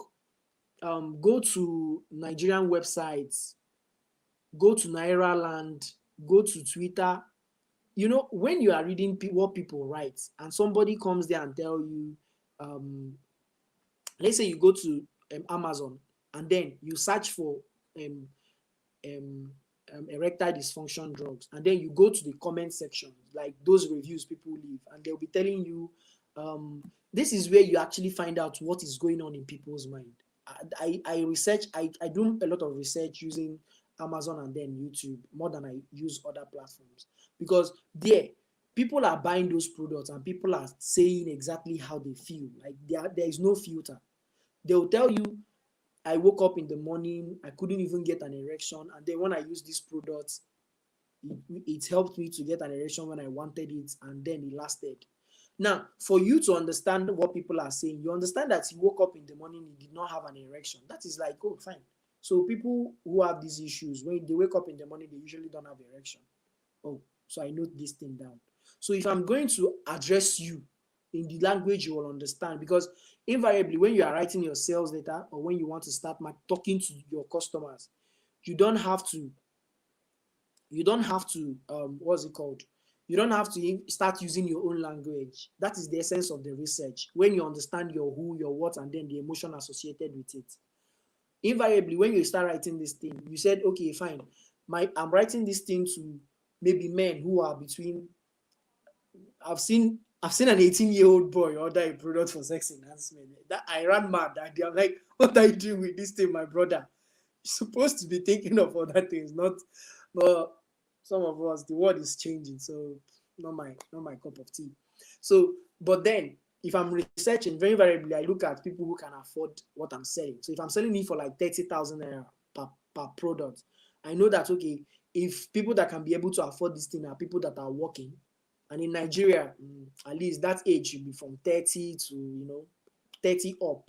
go to Nigerian websites, go to Naira Land, go to Twitter. When you are reading what people write, and somebody comes there and tell you, um, let's say you go to Amazon, and then you search for um, um, erectile dysfunction drugs, and then you go to the comment section, like those reviews people leave, and they'll be telling you, this is where you actually find out what is going on in people's mind. I research, I do a lot of research using Amazon and then YouTube more than I use other platforms, because there people are buying those products and people are saying exactly how they feel. Like there is no filter. They'll tell you, I woke up in the morning, I couldn't even get an erection, and then when I used this product, it helped me to get an erection when I wanted it, and then it lasted. Now, for you to understand what people are saying, you understand that he woke up in the morning, he did not have an erection. That is like, oh, fine. So people who have these issues, when they wake up in the morning, they usually don't have erection. Oh, so I note this thing down. So if I'm going to address you in the language you will understand, because invariably when you are writing your sales letter or when you want to start talking to your customers, you don't have to what's it called, you don't have to start using your own language. That is the essence of the research. When you understand your who, your what, and then the emotion associated with it, invariably when you start writing this thing, you said, okay, fine, I'm writing this thing to maybe men who are between, I've seen an 18-year-old boy order a product for sex enhancement. That I ran mad that day. I'm like, what are you doing with this thing, my brother? You're supposed to be thinking of other things, not. But some of us, the world is changing, so not my cup of tea. So, but then if I'm researching, very variably, I look at people who can afford what I'm selling. So if I'm selling it for like 30,000 naira per product, I know that, okay, if people that can be able to afford this thing are people that are working, and in Nigeria, at least that age should be from 30 to 30 up.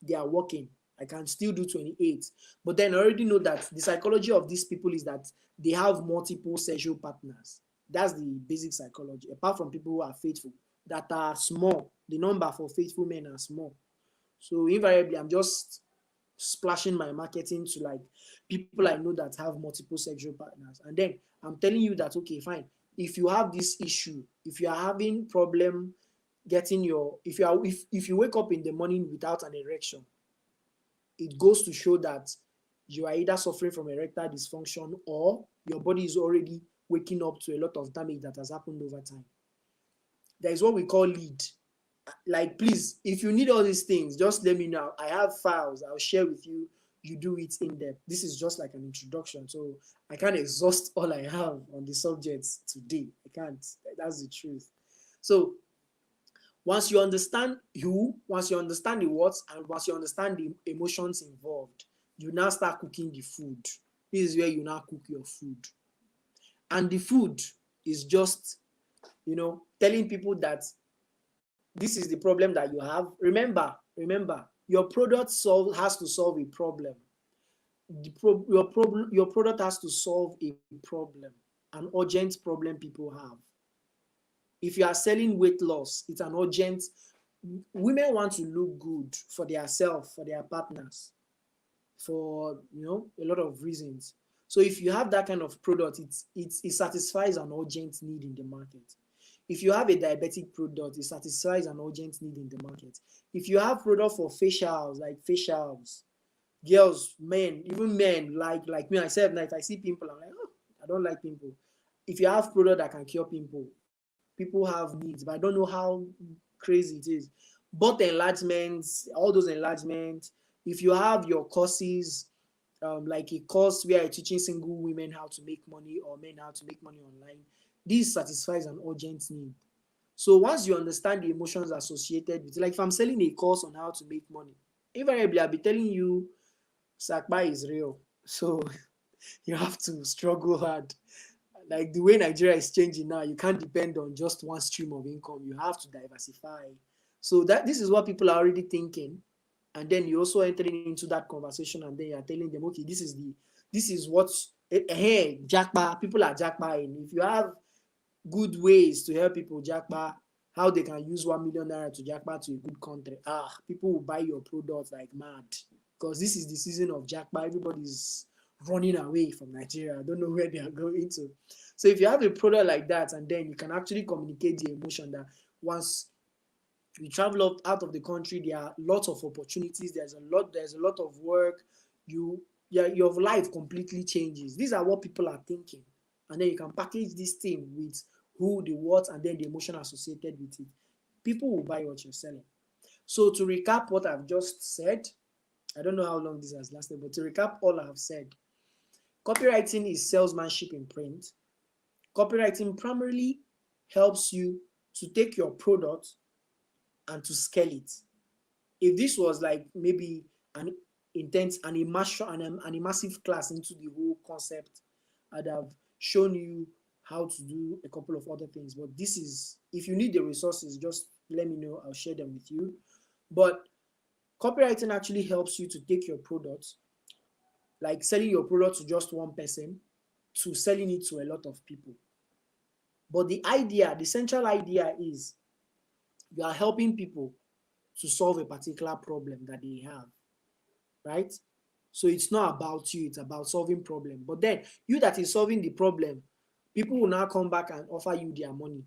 They are working. I can still do 28. But then I already know that the psychology of these people is that they have multiple sexual partners. That's the basic psychology. Apart from people who are faithful, that are small. The number for faithful men are small. So invariably, I'm just splashing my marketing to like people I know that have multiple sexual partners. And then I'm telling you that, okay, fine. If you have this issue, if you are having problem getting if you wake up in the morning without an erection, it goes to show that you are either suffering from erectile dysfunction or your body is already waking up to a lot of damage that has happened over time. There is what we call lead. Like, please, if you need all these things, just let me know. I have files, I'll share with you. You do it in depth. This is just like an introduction, so I can't exhaust all I have on the subjects today. I can't. That's the truth. So once you understand once you understand the what, and once you understand the emotions involved, you now start cooking the food. This is where you now cook your food. And the food is just, telling people that this is the problem that you have. Remember, your product has to solve a problem. Your product has to solve a problem, an urgent problem people have. If you are selling weight loss, it's an urgent. Women want to look good for themselves, for their partners, for a lot of reasons. So if you have that kind of product, it satisfies an urgent need in the market. If you have a diabetic product, it satisfies an urgent need in the market. If you have product for facials, like facials, girls, men, even men like me, myself, now if I see pimple, I'm like, oh, I don't like pimple. If you have product that can cure pimple, people have needs, but I don't know how crazy it is. Both enlargements, all those enlargements. If you have your courses, like a course where you're teaching single women how to make money or men how to make money online, this satisfies an urgent need. So once you understand the emotions associated with it, like if I'm selling a course on how to make money, invariably I'll be telling you Sakpa is real. So you have to struggle hard. Like the way Nigeria is changing now, you can't depend on just one stream of income. You have to diversify. So this is what people are already thinking. And then you also entering into that conversation, and then you're telling them, okay, this is what hey, jackpot, people are jackpotting. If you have good ways to help people jackpot, how they can use 1 million naira to jackpot to a good country, people will buy your products like mad, because this is the season of jackpot. Everybody's running away from Nigeria. I don't know where they are going to. So if you have a product like that, and then you can actually communicate the emotion that once you travel out of the country, there are lots of opportunities. There's a lot of work. Your life completely changes. These are what people are thinking, and then you can package this thing with who, the what, and then the emotion associated with it. People will buy what you're selling. So to recap what I've just said, I don't know how long this has lasted, but to recap all I've said, copywriting is salesmanship in print. Copywriting primarily helps you to take your product and to scale it. If this was like maybe an intense, an immersive class into the whole concept, I'd have shown you how to do a couple of other things. But this is, if you need the resources, just let me know. I'll share them with you. But copywriting actually helps you to take your product, like selling your product to just one person, to selling it to a lot of people. But the central idea is you are helping people to solve a particular problem that they have, right? So it's not about you, it's about solving problem. But then you that is solving the problem, people will now come back and offer you their money.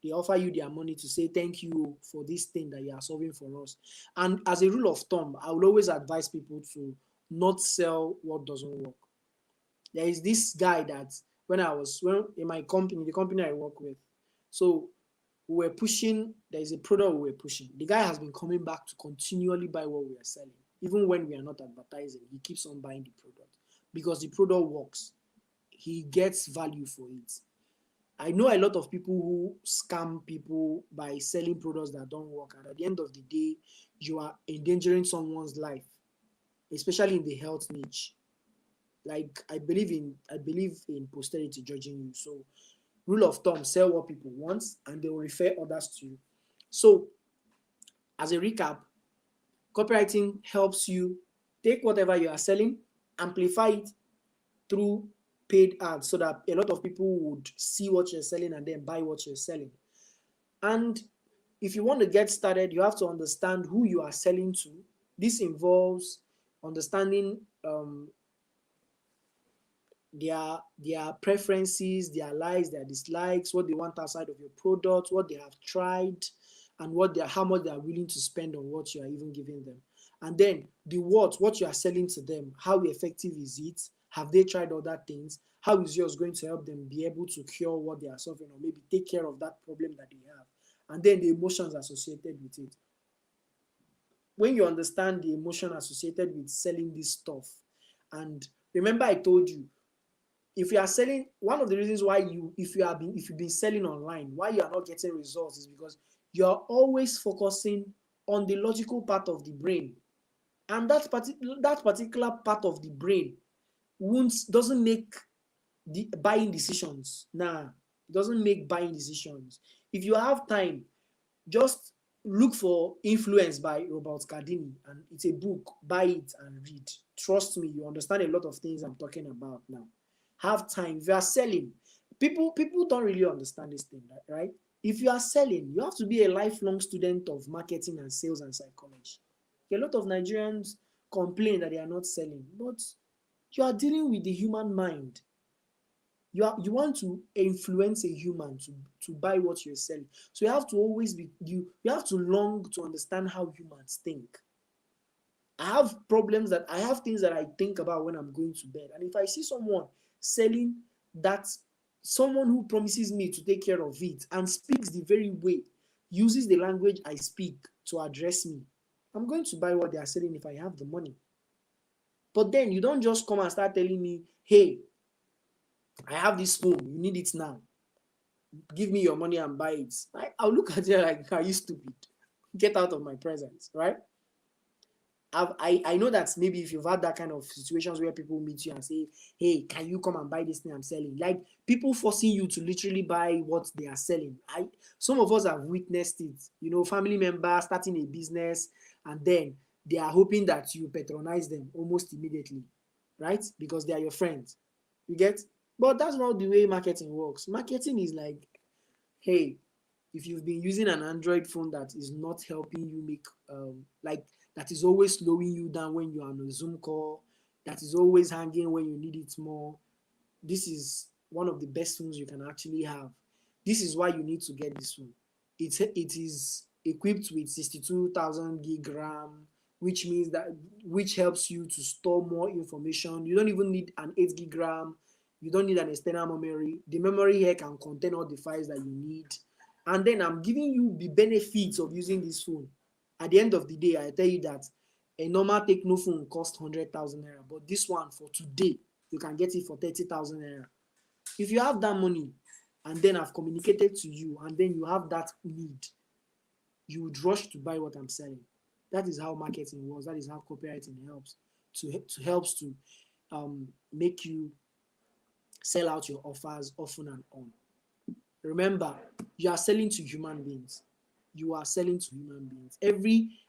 They offer you their money to say thank you for this thing that you are solving for us. And as a rule of thumb, I will always advise people to not sell what doesn't work. There is this guy that when in my company, the company I work with, so there is a product we were pushing. The guy has been coming back to continually buy what we are selling. Even when we are not advertising, he keeps on buying the product because the product works. He gets value for it. I know a lot of people who scam people by selling products that don't work, and at the end of the day, you are endangering someone's life, especially in the health niche. Like I believe in posterity judging you. So rule of thumb, sell what people want and they will refer others to you. So as a recap, copywriting helps you take whatever you are selling, amplify it through paid ads so that a lot of people would see what you're selling and then buy what you're selling. And if you want to get started, you have to understand who you are selling to. This involves understanding their preferences, their likes, their dislikes, what they want outside of your product, what they have tried, and how much they are willing to spend on what you are even giving them. And then the what you are selling to them, how effective is it? Have they tried other things? How is yours going to help them be able to cure what they are suffering or maybe take care of that problem that they have? And then the emotions associated with it. When you understand the emotion associated with selling this stuff, and remember I told you, if you are selling, one of the reasons why if you've been selling online, why you are not getting results is because you are always focusing on the logical part of the brain, and that particular part of the brain doesn't make the buying decisions. It doesn't make buying decisions. If you have time, just look for Influence by Robert Cialdini, and it's a book. Buy it and read. Trust me, you understand a lot of things I'm talking about now. Have time. If you are selling, people don't really understand this thing, right? If you are selling, you have to be a lifelong student of marketing and sales and psychology. A lot of Nigerians complain that they are not selling, but you are dealing with the human mind. You want to influence a human to buy what you're selling. So you have to always be you have to long to understand how humans think. I have things that I think about when I'm going to bed. And if I see someone selling that, someone who promises me to take care of it and speaks the very way, uses the language I speak to address me, I'm going to buy what they are selling if I have the money. But then you don't just come and start telling me, hey, I have this phone, you need it now. Give me your money and buy it. I'll look at you like, are you stupid? Get out of my presence, right? I know that maybe if you've had that kind of situations where people meet you and say, hey, can you come and buy this thing I'm selling? Like people forcing you to literally buy what they are selling. Some of us have witnessed it. Family members starting a business and then they are hoping that you patronize them almost immediately, right? Because they are your friends. You get? But that's not the way marketing works. Marketing is like, hey, if you've been using an Android phone that is not helping you make that is always slowing you down when you're on a Zoom call, that is always hanging when you need it more. This is one of the best phones you can actually have. This is why you need to get this phone. It is equipped with 62,000 gig RAM, which means that which helps you to store more information. You don't even need an 8 gig RAM. You don't need an external memory. The memory here can contain all the files that you need. And then I'm giving you the benefits of using this phone. At the end of the day, I tell you that a normal Techno phone costs 100,000 naira, but this one for today, you can get it for 30,000 naira. If you have that money, and then I've communicated to you, and then you have that need, you would rush to buy what I'm selling. That is how marketing works. That is how copywriting helps to make you sell out your offers often and on. Remember, you are selling to human beings. You are selling to human beings.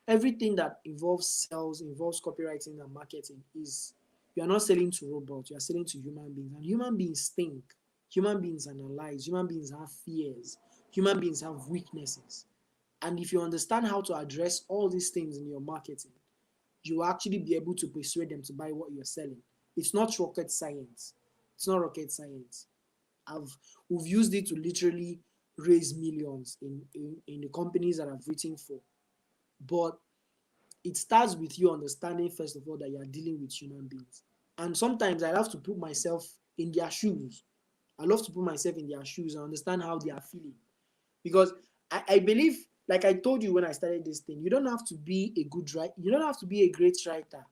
Everything that involves sales, involves copywriting and marketing is, you are not selling to robots, you are selling to human beings. And human beings think, human beings analyze, human beings have fears, human beings have weaknesses. And if you understand how to address all these things in your marketing, you will actually be able to persuade them to buy what you're selling. It's not rocket science. It's not rocket science. We've used it to literally raise millions in the companies that I've written for. But it starts with you understanding, first of all, that you are dealing with human beings. And sometimes I have to put myself in their shoes. I love to put myself in their shoes and understand how they are feeling. Because I believe, like I told you when I started this thing, you don't have to be a good writer. You don't have to be a great writer.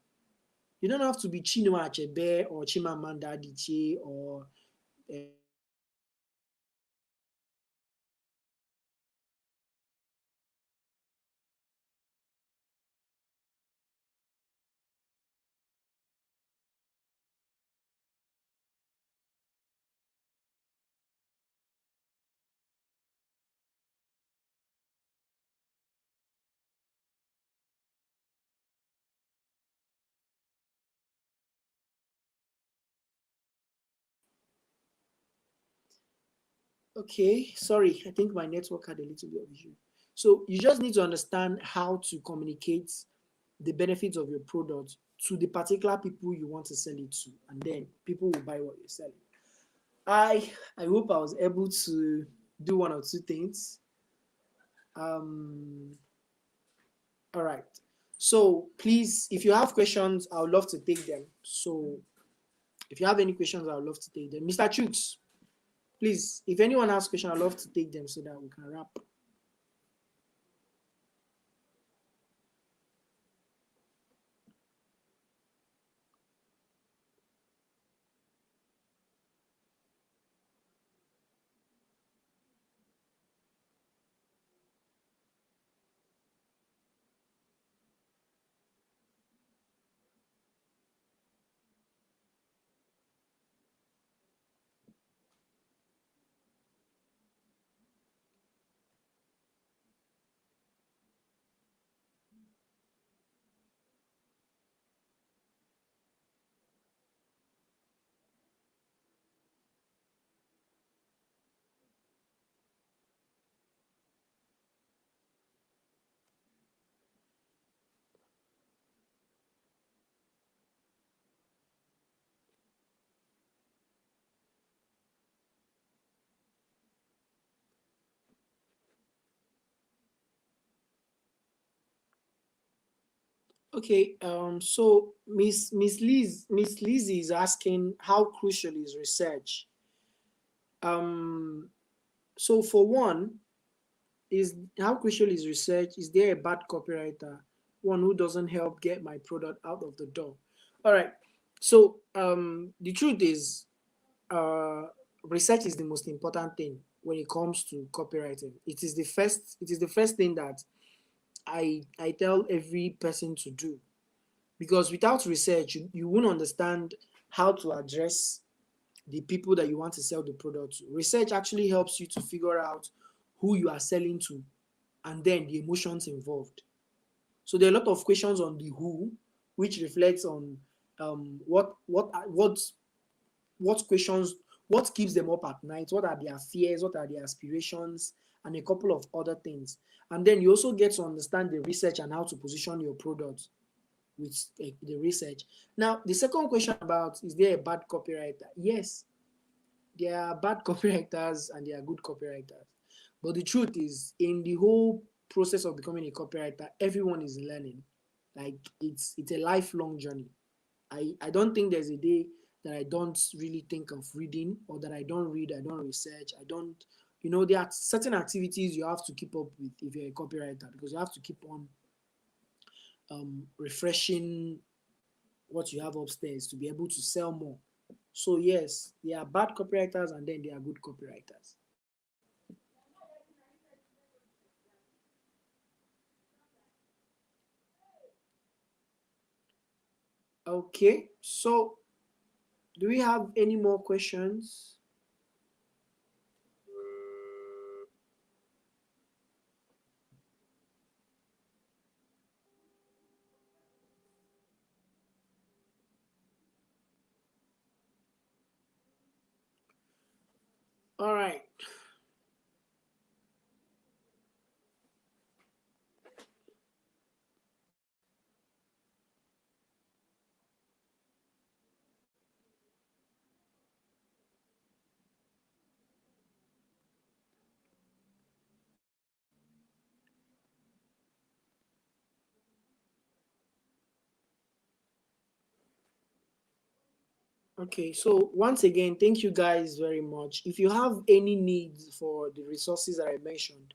You don't have to be Chinua Achebe or Chimamanda Adichie or okay, sorry, I think my network had a little bit of issue. So you just need to understand how to communicate the benefits of your product to the particular people you want to sell it to, and then people will buy what you're selling. I hope I was able to do one or two things. Um, all right. So please, if you have questions, I would love to take them. So if you have any questions, I would love to take them. Mr. Chooks, please, if anyone has questions, I'd love to take them so that we can wrap. Okay, so Miss Lizzie is asking how crucial is research. Um, so for one, is how crucial is research? Is there a bad copywriter, one who doesn't help get my product out of the door? All right. So the truth is, uh, research is the most important thing when it comes to copywriting. It is the first. It is the first thing that I tell every person to do, because without research, you won't understand how to address the people that you want to sell the product to. Research actually helps you to figure out who you are selling to and then the emotions involved. So there are a lot of questions on the who, which reflects on what questions, what keeps them up at night, what are their fears, what are their aspirations, and a couple of other things. And then you also get to understand the research and how to position your product. with the research. Now, the second question about is there a bad copywriter? Yes, there are bad copywriters and there are good copywriters. But the truth is, in the whole process of becoming a copywriter, everyone is learning. Like it's a lifelong journey. I don't think there's a day that I don't really think of reading, or that I don't read, I don't research, I don't, there are certain activities you have to keep up with if you're a copywriter, because you have to keep on refreshing what you have upstairs to be able to sell more. So yes, there are bad copywriters and then there are good copywriters. Okay, so do we have any more questions? All right. Okay, so once again, thank you guys very much. If you have any needs for the resources that I mentioned,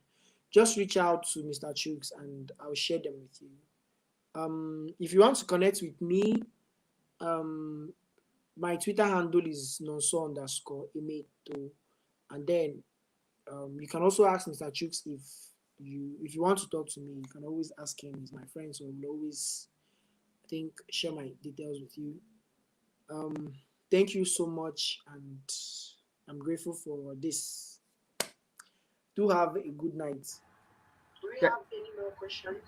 just reach out to Mr. Chooks and I'll share them with you. If you want to connect with me, um, my Twitter handle is nonso underscore emeto, and then you can also ask Mr. Chooks if you want to talk to me. You can always ask him. He's my friend, so he'll always, I think, share my details with you. Um, Thank you so much, and I'm grateful for this. Do have a good night. Do we
Th-
have any more questions?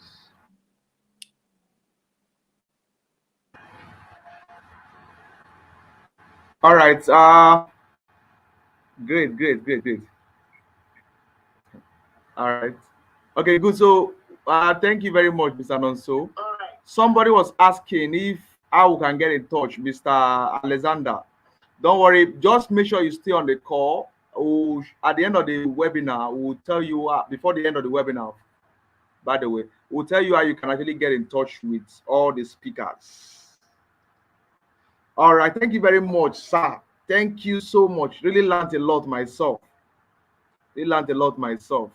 All right. Great, great, great, great. All right. Okay, good. So, thank you very much, Mr. Nonso.
All right.
Somebody was asking if how we can get in touch, Mr. Alexander. Don't worry. Just make sure you stay on the call. At the end of the webinar, we'll tell you before the end of the webinar. By the way, we'll tell you how you can actually get in touch with all the speakers. All right. Thank you very much, sir. Thank you so much. Really learned a lot myself. Really learned a lot myself.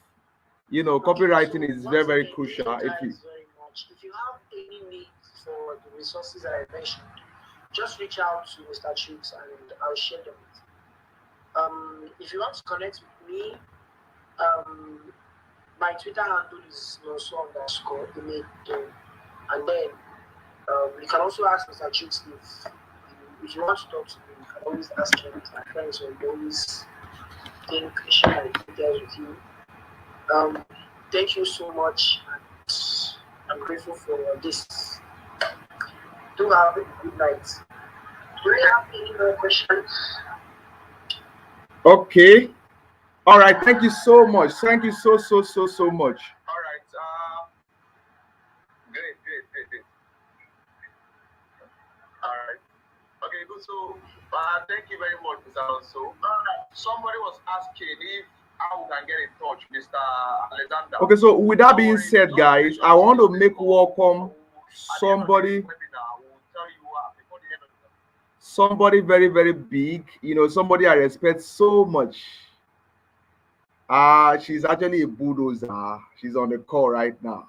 Okay,
Copywriting
so
is very,
once
very
again, thank
crucial.
you
If you
guys very much. If you have any needs for the resources that I mentioned, just reach out to Mr. Chooks and I'll share them with you. If you want to connect with me, um, my Twitter handle is nonso underscore emeto, and then you can also ask Mr. Chooks if you want to talk to me. You can always ask him. He's my friend, so he always think share my details with you. Um, Thank you so much, and I'm grateful for this. Do have a good night. Do you have any more questions?
okay. All right. Thank you so much. Thank you so, so, so, so much. All right. Great, great, great, great. All right. Okay, good. So, thank you very much, Mr. Alonso. Somebody was asking if how we can get in touch, Mr. Alexander. Okay, so with that being said, guys, I want to make welcome somebody, somebody very, very big. Somebody I respect so much. She's actually a bulldozer. She's on the call right now.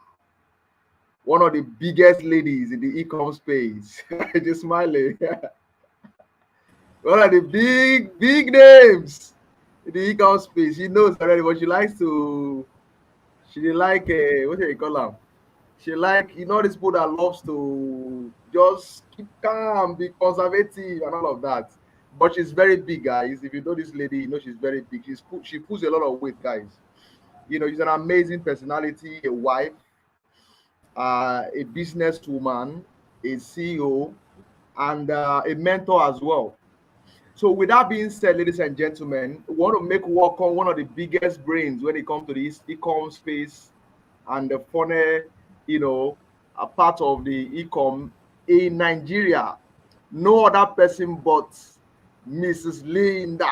One of the biggest ladies in the e-com space. Just smiling. One of the big, big names in the e-com space. She knows already, but she likes to. She dey like what do you call her? She like these people that loves to just keep calm, be conservative, and all of that. But she's very big, guys. If you know this lady, you know she's very big. She pulls a lot of weight, guys. She's an amazing personality, a wife, a businesswoman, a CEO, and a mentor as well. So, with that being said, ladies and gentlemen, we want to make Wacom one of the biggest brains when it comes to this e-com space and the funny, a part of the e-com in Nigeria. No other person but Mrs. Linda.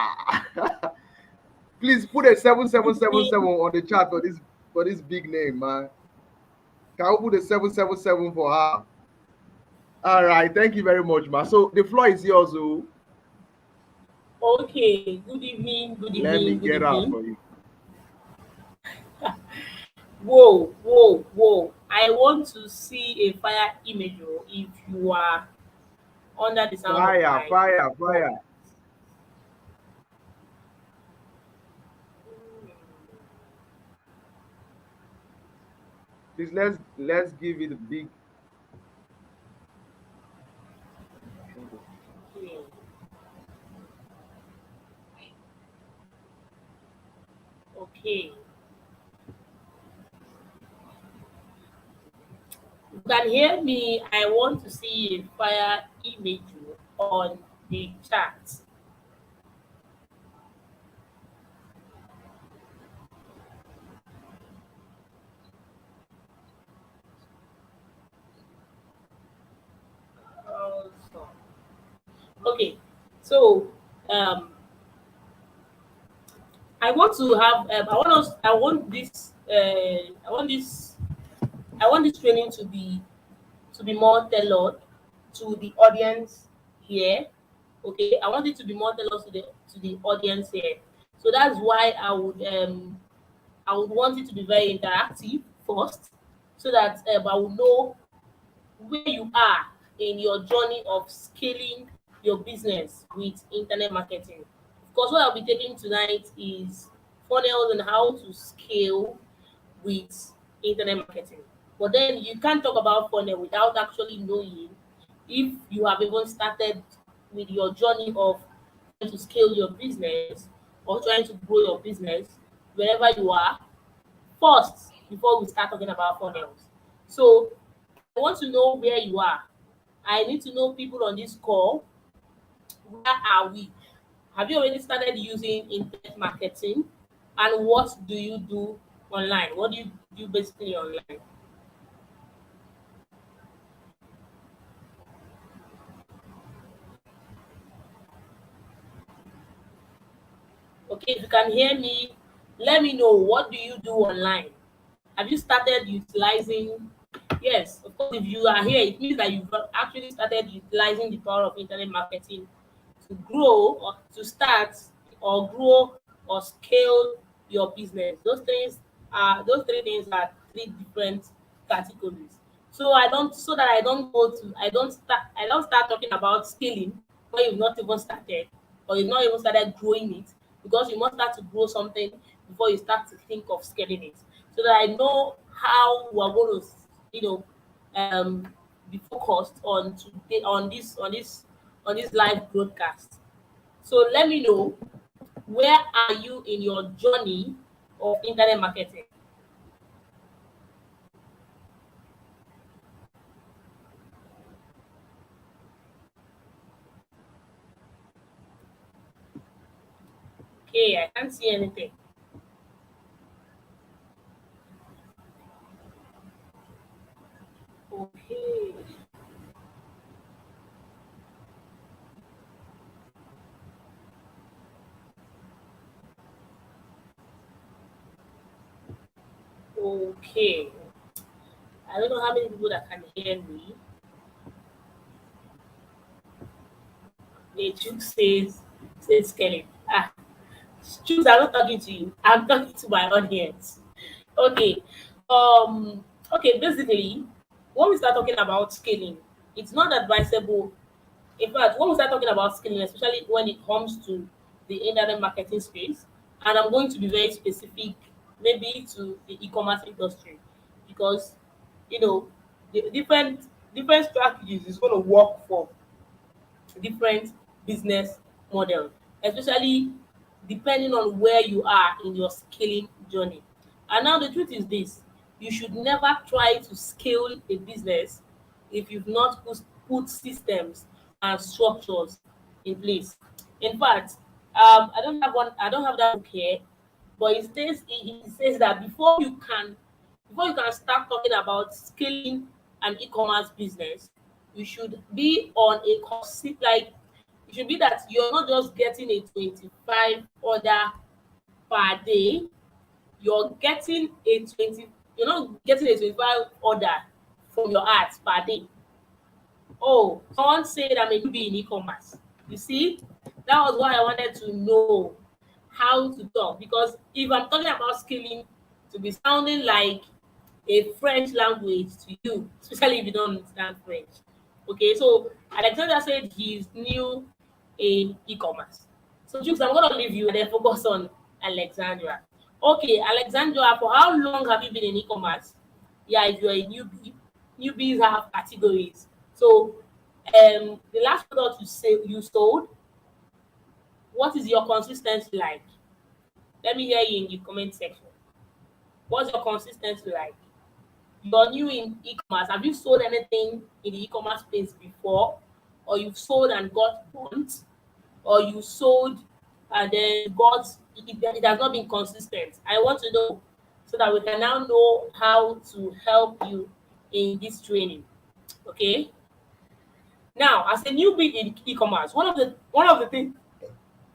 Please put a
Good evening.
7777 on the chat for this big name, man. Can we put a 777 for her? All right, thank you very much, man. So the floor is yours. Oh.
Okay. Good evening. Good
Let me
evening. Good
get out
evening.
for you.
Whoa, whoa, whoa. I want to see a fire image if you are under the sound of
Fire,
my
fire,
voice.
fire. Please let's give it a big.
Okay. Okay. You can hear me. I want to see a fire image on the chat. Also. Okay. So um I want to have I want this training to be more tailored to the audience here. Okay, I want it to be more tailored to the audience here. So that's why I would want it to be very interactive first, so that I will know where you are in your journey of scaling your business with internet marketing. Because what I'll be taking tonight is funnels and how to scale with internet marketing. But then you can't talk about funnel without actually knowing if you have even started with your journey of trying to scale your business or trying to grow your business wherever you are first before we start talking about funnels. So I want to know where you are. I need to know people on this call. Where are we? Have you already started using internet marketing? And what do you do online? What do you do basically online? Okay, if you can hear me, let me know, what do you do online? Have you started utilizing? Yes, of course, if you are here, it means that you've actually started utilizing the power of internet marketing to grow or to start or grow or scale your business. Those three things are three different categories. So I don't start talking about scaling when you've not even started or you've not even started growing it, because you must start to grow something before you start to think of scaling it. So that I know how we are going to, you know, be focused on today on this live broadcast. So let me know, where are you in your journey of internet marketing? Okay, I can't see anything. Okay, okay. I don't know how many people that can hear me. The Duke says Kelly. Ah, Chooks, I'm not talking to you. I'm talking to my audience. Okay. Okay, basically, when we start talking about scaling, it's not advisable. In fact, when we start talking about scaling, especially when it comes to the internet marketing space, and I'm going to be very specific, maybe to the e-commerce industry, because you know the different strategies is going to work for different business model, especially depending on where you are in your scaling journey. And now the truth is this: you should never try to scale a business if you've not put systems and structures in place. In fact, I don't have that book here, but it says that before you can start talking about scaling an e-commerce business, you should be on a like it should be that you're not just getting a 25 order per day, you're getting a 20 you're not getting a 25 order from your ads per day. Oh, someone said I'm a newbie in e-commerce. You see, that was why I wanted to know how to talk, because if I'm talking about scaling, to be sounding like a French language to you, especially if you don't understand French. Okay, so Alexander said he's new in e-commerce. So Jukes, I'm gonna leave you and then focus on Alexandra. Okay, Alexandra, for how long have you been in e-commerce? Yeah, if you're a newbie, newbies have categories. So the last product you sold, what is your consistency like? Let me hear you in the comment section. What's your consistency like? You're new in e-commerce. Have you sold anything in the e-commerce space before? Or you've sold and got burnt? Or you sold and then got it has not been consistent? I want to know so that we can now know how to help you in this training. Okay. Now, as a newbie in e-commerce, one of the things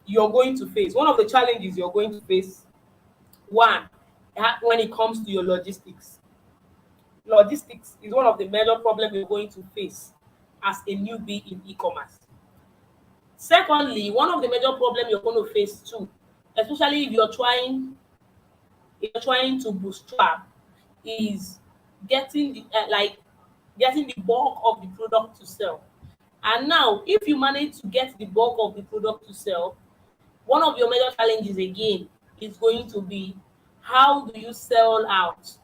you're going to face, one of the challenges you're going to face, one, when it comes to your logistics. Logistics is one of the major problems you're going to face as a newbie in e-commerce. Secondly, one of the major problems you're going to face too, especially if you're trying to bootstrap, is getting getting the bulk of the product to sell. And now, if you manage to get the bulk of the product to sell, one of your major challenges again is going to be, how do you sell out?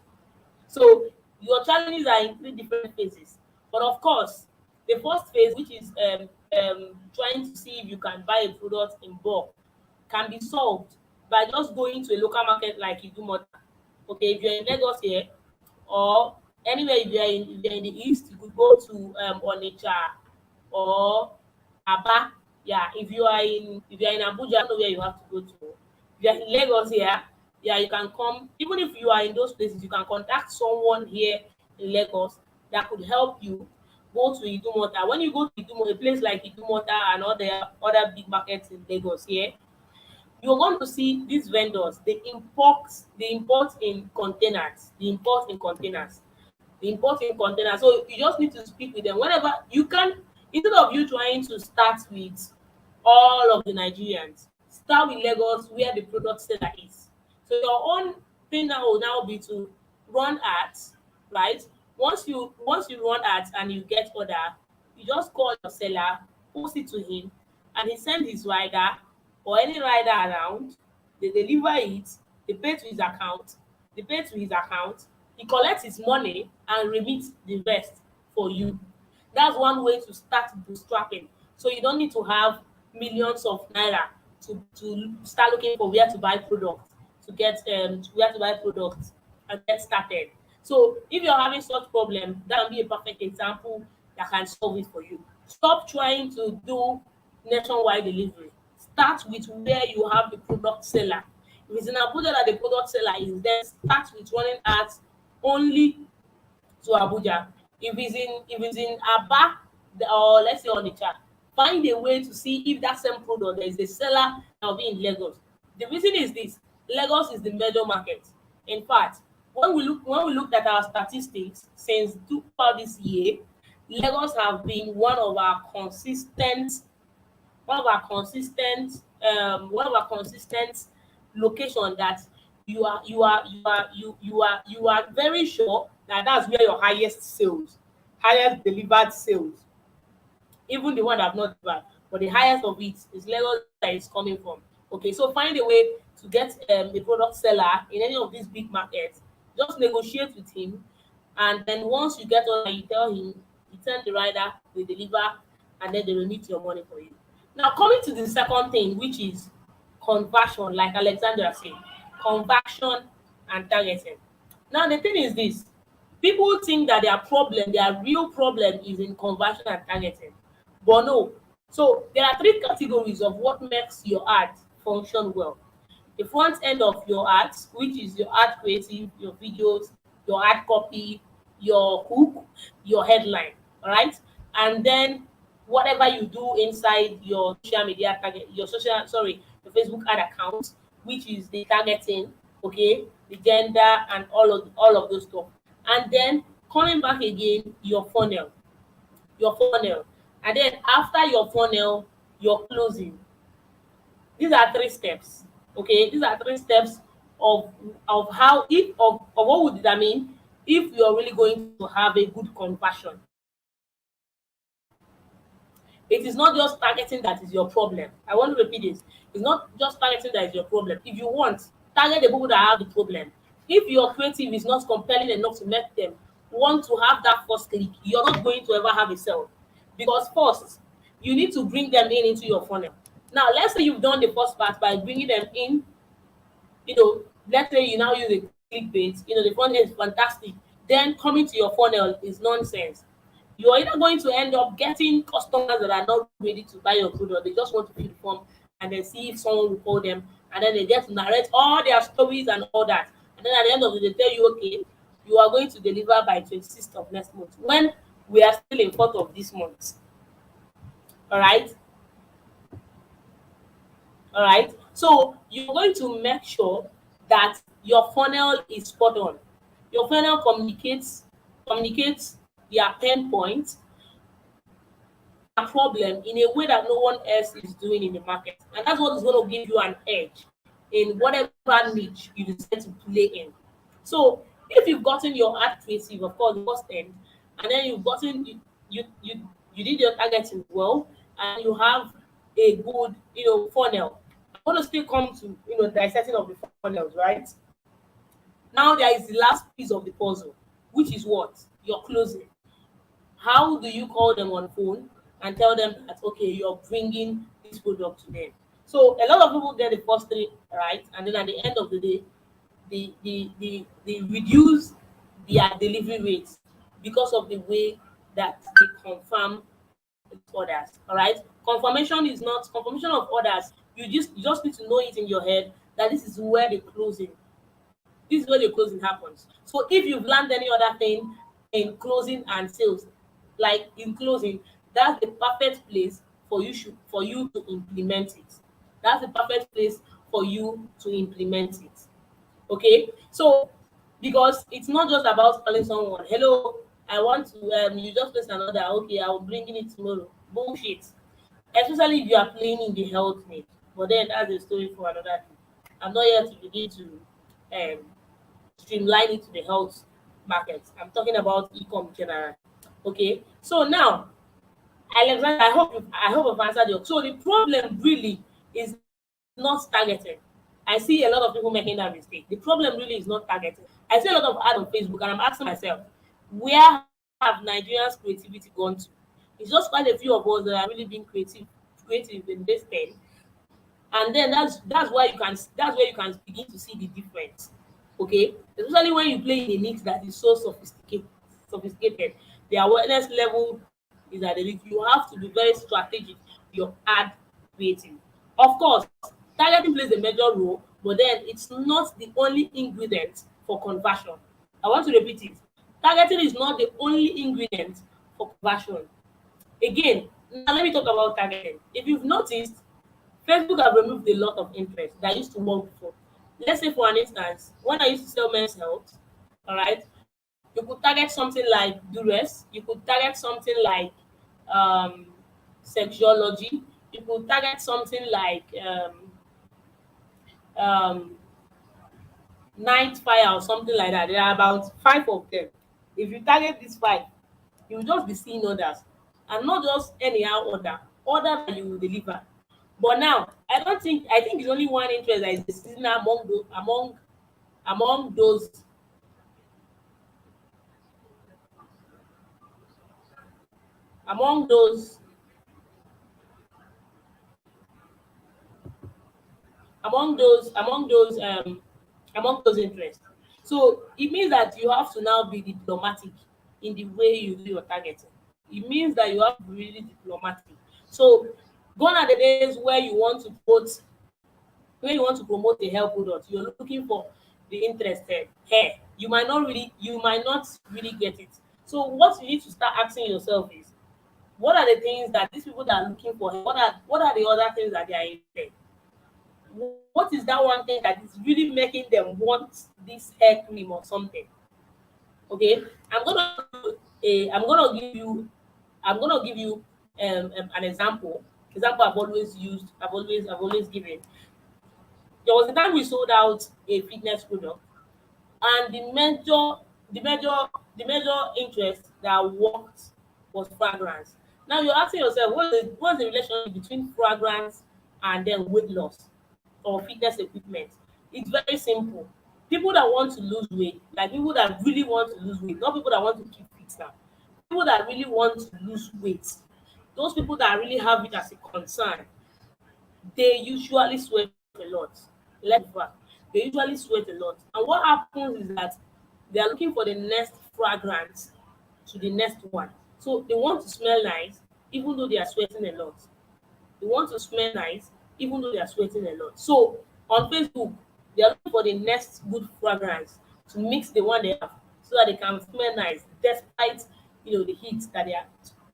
So your challenges are in three different phases. But of course, the first phase, which is trying to see if you can buy a product in bulk, can be solved by just going to a local market like Idumota. Okay, if you're in Lagos here, or anywhere, if you're in the east, you could go to Onitsha or Aba. Yeah, if you're in Abuja, I don't know where you have to go to. If you're in Lagos here, yeah, you can come. Even if you are in those places, you can contact someone here in Lagos that could help you go to Idumota. When you go to Idumota, a place like Idumota and other big markets in Lagos here, you're going to see these vendors. They import in containers. So you just need to speak with them whenever you can. Instead of you trying to start with all of the Nigerians, start with Lagos where the product seller is. So your own thing now will now be to run ads, right? Once you run ads and you get order, you just call your seller, post it to him, and he send his rider or any rider around. They deliver it, they pay to his account, he collects his money and remit the rest for you. That's one way to start bootstrapping. So you don't need to have millions of naira to start looking for where to buy products, and get started. So if you're having such problem, that can be a perfect example that can solve it for you. Stop trying to do nationwide delivery. Start with where you have the product seller. If it's in Abuja that the product seller is, then start with running ads only to Abuja. If it's in Aba, or let's say Onitsha, find a way to see if that same product there is a seller that will be in Lagos. The reason is this: Lagos is the major market. In fact, when we looked at our statistics since throughout this year, Lagos have been one of our consistent location that you are very sure that that's where your highest delivered sales, even the one that have not delivered, but the highest of it is Lagos that is coming from. Okay, so find a way to get the product seller in any of these big markets. Just negotiate with him, and then once you get order, you tell him, you send the rider, they deliver, and then they remit your money for you. Now, coming to the second thing, which is conversion, like Alexandra said, conversion and targeting. Now, the thing is this: people think that their real problem is in conversion and targeting, but no. So there are three categories of what makes your ad function well. The front end of your ads, which is your ad creative, your videos, your ad copy, your hook, your headline. All right. and then whatever you do inside your social media target, your Facebook ad account, which is the targeting, okay, the gender and all of those stuff. And then coming back again, your funnel. And then after your funnel, your closing. These are three steps. Okay, these are three steps of how of what would determine if you're really going to have a good conversion. It is not just targeting that is your problem. I want to repeat this. It's not just targeting that is your problem. If you want, target the people that have the problem. If your creative is not compelling enough to make them want to have that first click, you're not going to ever have a sale. Because first, you need to bring them in into your funnel. Now, let's say you've done the first part by bringing them in, let's say you now use a clickbait, the funnel is fantastic. Then coming to your funnel is nonsense. You're either going to end up getting customers that are not ready to buy your product, they just want to fill the form and then see if someone will call them, and then they get to narrate all their stories and all that. And then at the end of the day, they tell you, okay, you are going to deliver by 26th of next month when we are still in 4th of this month. All right. All right. So you're going to make sure that your funnel is spot on. Your funnel communicates their pain points, their problem in a way that no one else is doing in the market, and that's what is going to give you an edge in whatever niche you decide to play in. So if you've gotten your ad creative, of course, the first end, and then you've gotten you did your targeting well, and you have a good funnel. I'm going to still come to dissecting of the funnels, right? Now there is the last piece of the puzzle, which is what? Your closing. How do you call them on phone and tell them that okay, you're bringing this product to them? So a lot of people get the first three right, and then at the end of the day, they reduce their delivery rates because of the way that they confirm orders. All right, confirmation of orders. You just need to know it in your head that this is where the closing happens. So if you've learned any other thing in closing and sales, like in closing, that's the perfect place for you to implement it. That's the perfect place for you to implement it. Okay, so because it's not just about calling someone, hello, I want to you just place an order, okay, I will bring in it tomorrow. Bullshit. Especially if you are playing in the health niche. But then that's a story for another day. I'm not here to begin to um streamline it to the health market. I'm talking about e-com general. Okay, so now Alexander, I hope I've answered your. So the problem really is not targeting. I see a lot of people making that mistake. The problem really is not targeting. I see a lot of ads on Facebook, and I'm asking myself, where have Nigerians' creativity gone to? It's just quite a few of us that are really being creative in this thing, and then that's where you can begin to see the difference. Okay, especially when you play in a niche that is so sophisticated, the awareness level is at the least. You have to be very strategic with your ad creating. Of course, targeting plays a major role, but then it's not the only ingredient for conversion. I want to repeat it. Targeting is not the only ingredient for conversion. Again, now let me talk about targeting. If you've noticed, Facebook have removed a lot of interest that used to work before. Let's say, for an instance, when I used to sell men's health, all right, you could target something like duress, you could target something like um, sexuology, you could target something like um, night fire or something like that. There are about five of them. If you target these five, you will just be seeing others, and not just anyhow order that you will deliver. But now, I think it's only one interest that is the seasonal among among those among those interests. So it means that you have to now be diplomatic in the way you do your targeting. It means that you have to be really diplomatic. So gone are the days where you want to promote a health product. You're looking for the interested here. You might not really get it. So what you need to start asking yourself is, what are the things that these people that are looking for? What are the other things that they are interested? What is that one thing that is really making them want this hair cream or something? Okay, I'm gonna give you an example. Example I've always used. I've always given. There was a time we sold out a fitness product, and the major interest that worked was fragrance. Now you're asking yourself, what's the relationship between fragrance and then weight loss or fitness equipment? It's very simple. People that want to lose weight, like people that really want to lose weight, not people that want to keep fit now. People that really want to lose weight, those people that really have it as a concern, they usually sweat a lot. Let fact, they usually sweat a lot. And what happens is that they are looking for the next fragrance to the next one. So they want to smell nice even though they are sweating a lot. They want to smell nice even though they are sweating a lot. So on Facebook, they are looking for the next good fragrance to mix the one they have so that they can smell nice despite the heat that they are,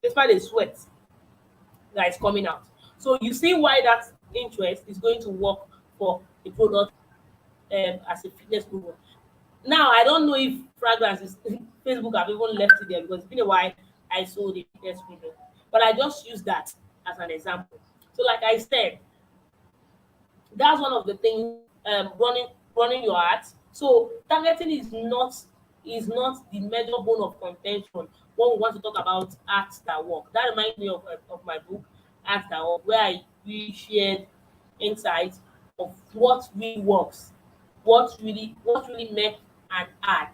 despite the sweat that is coming out. So you see why that interest is going to work for the product as a fitness product. Now I don't know if fragrance is Facebook have even left it there because it's been a while I sold the fitness product, but I just use that as an example. So like I said, that's one of the things running your ads. So targeting is not the major bone of contention when we want to talk about ads that work. That reminds me of my book, Ads That Work, where I really shared insights of what really works, what really make an ad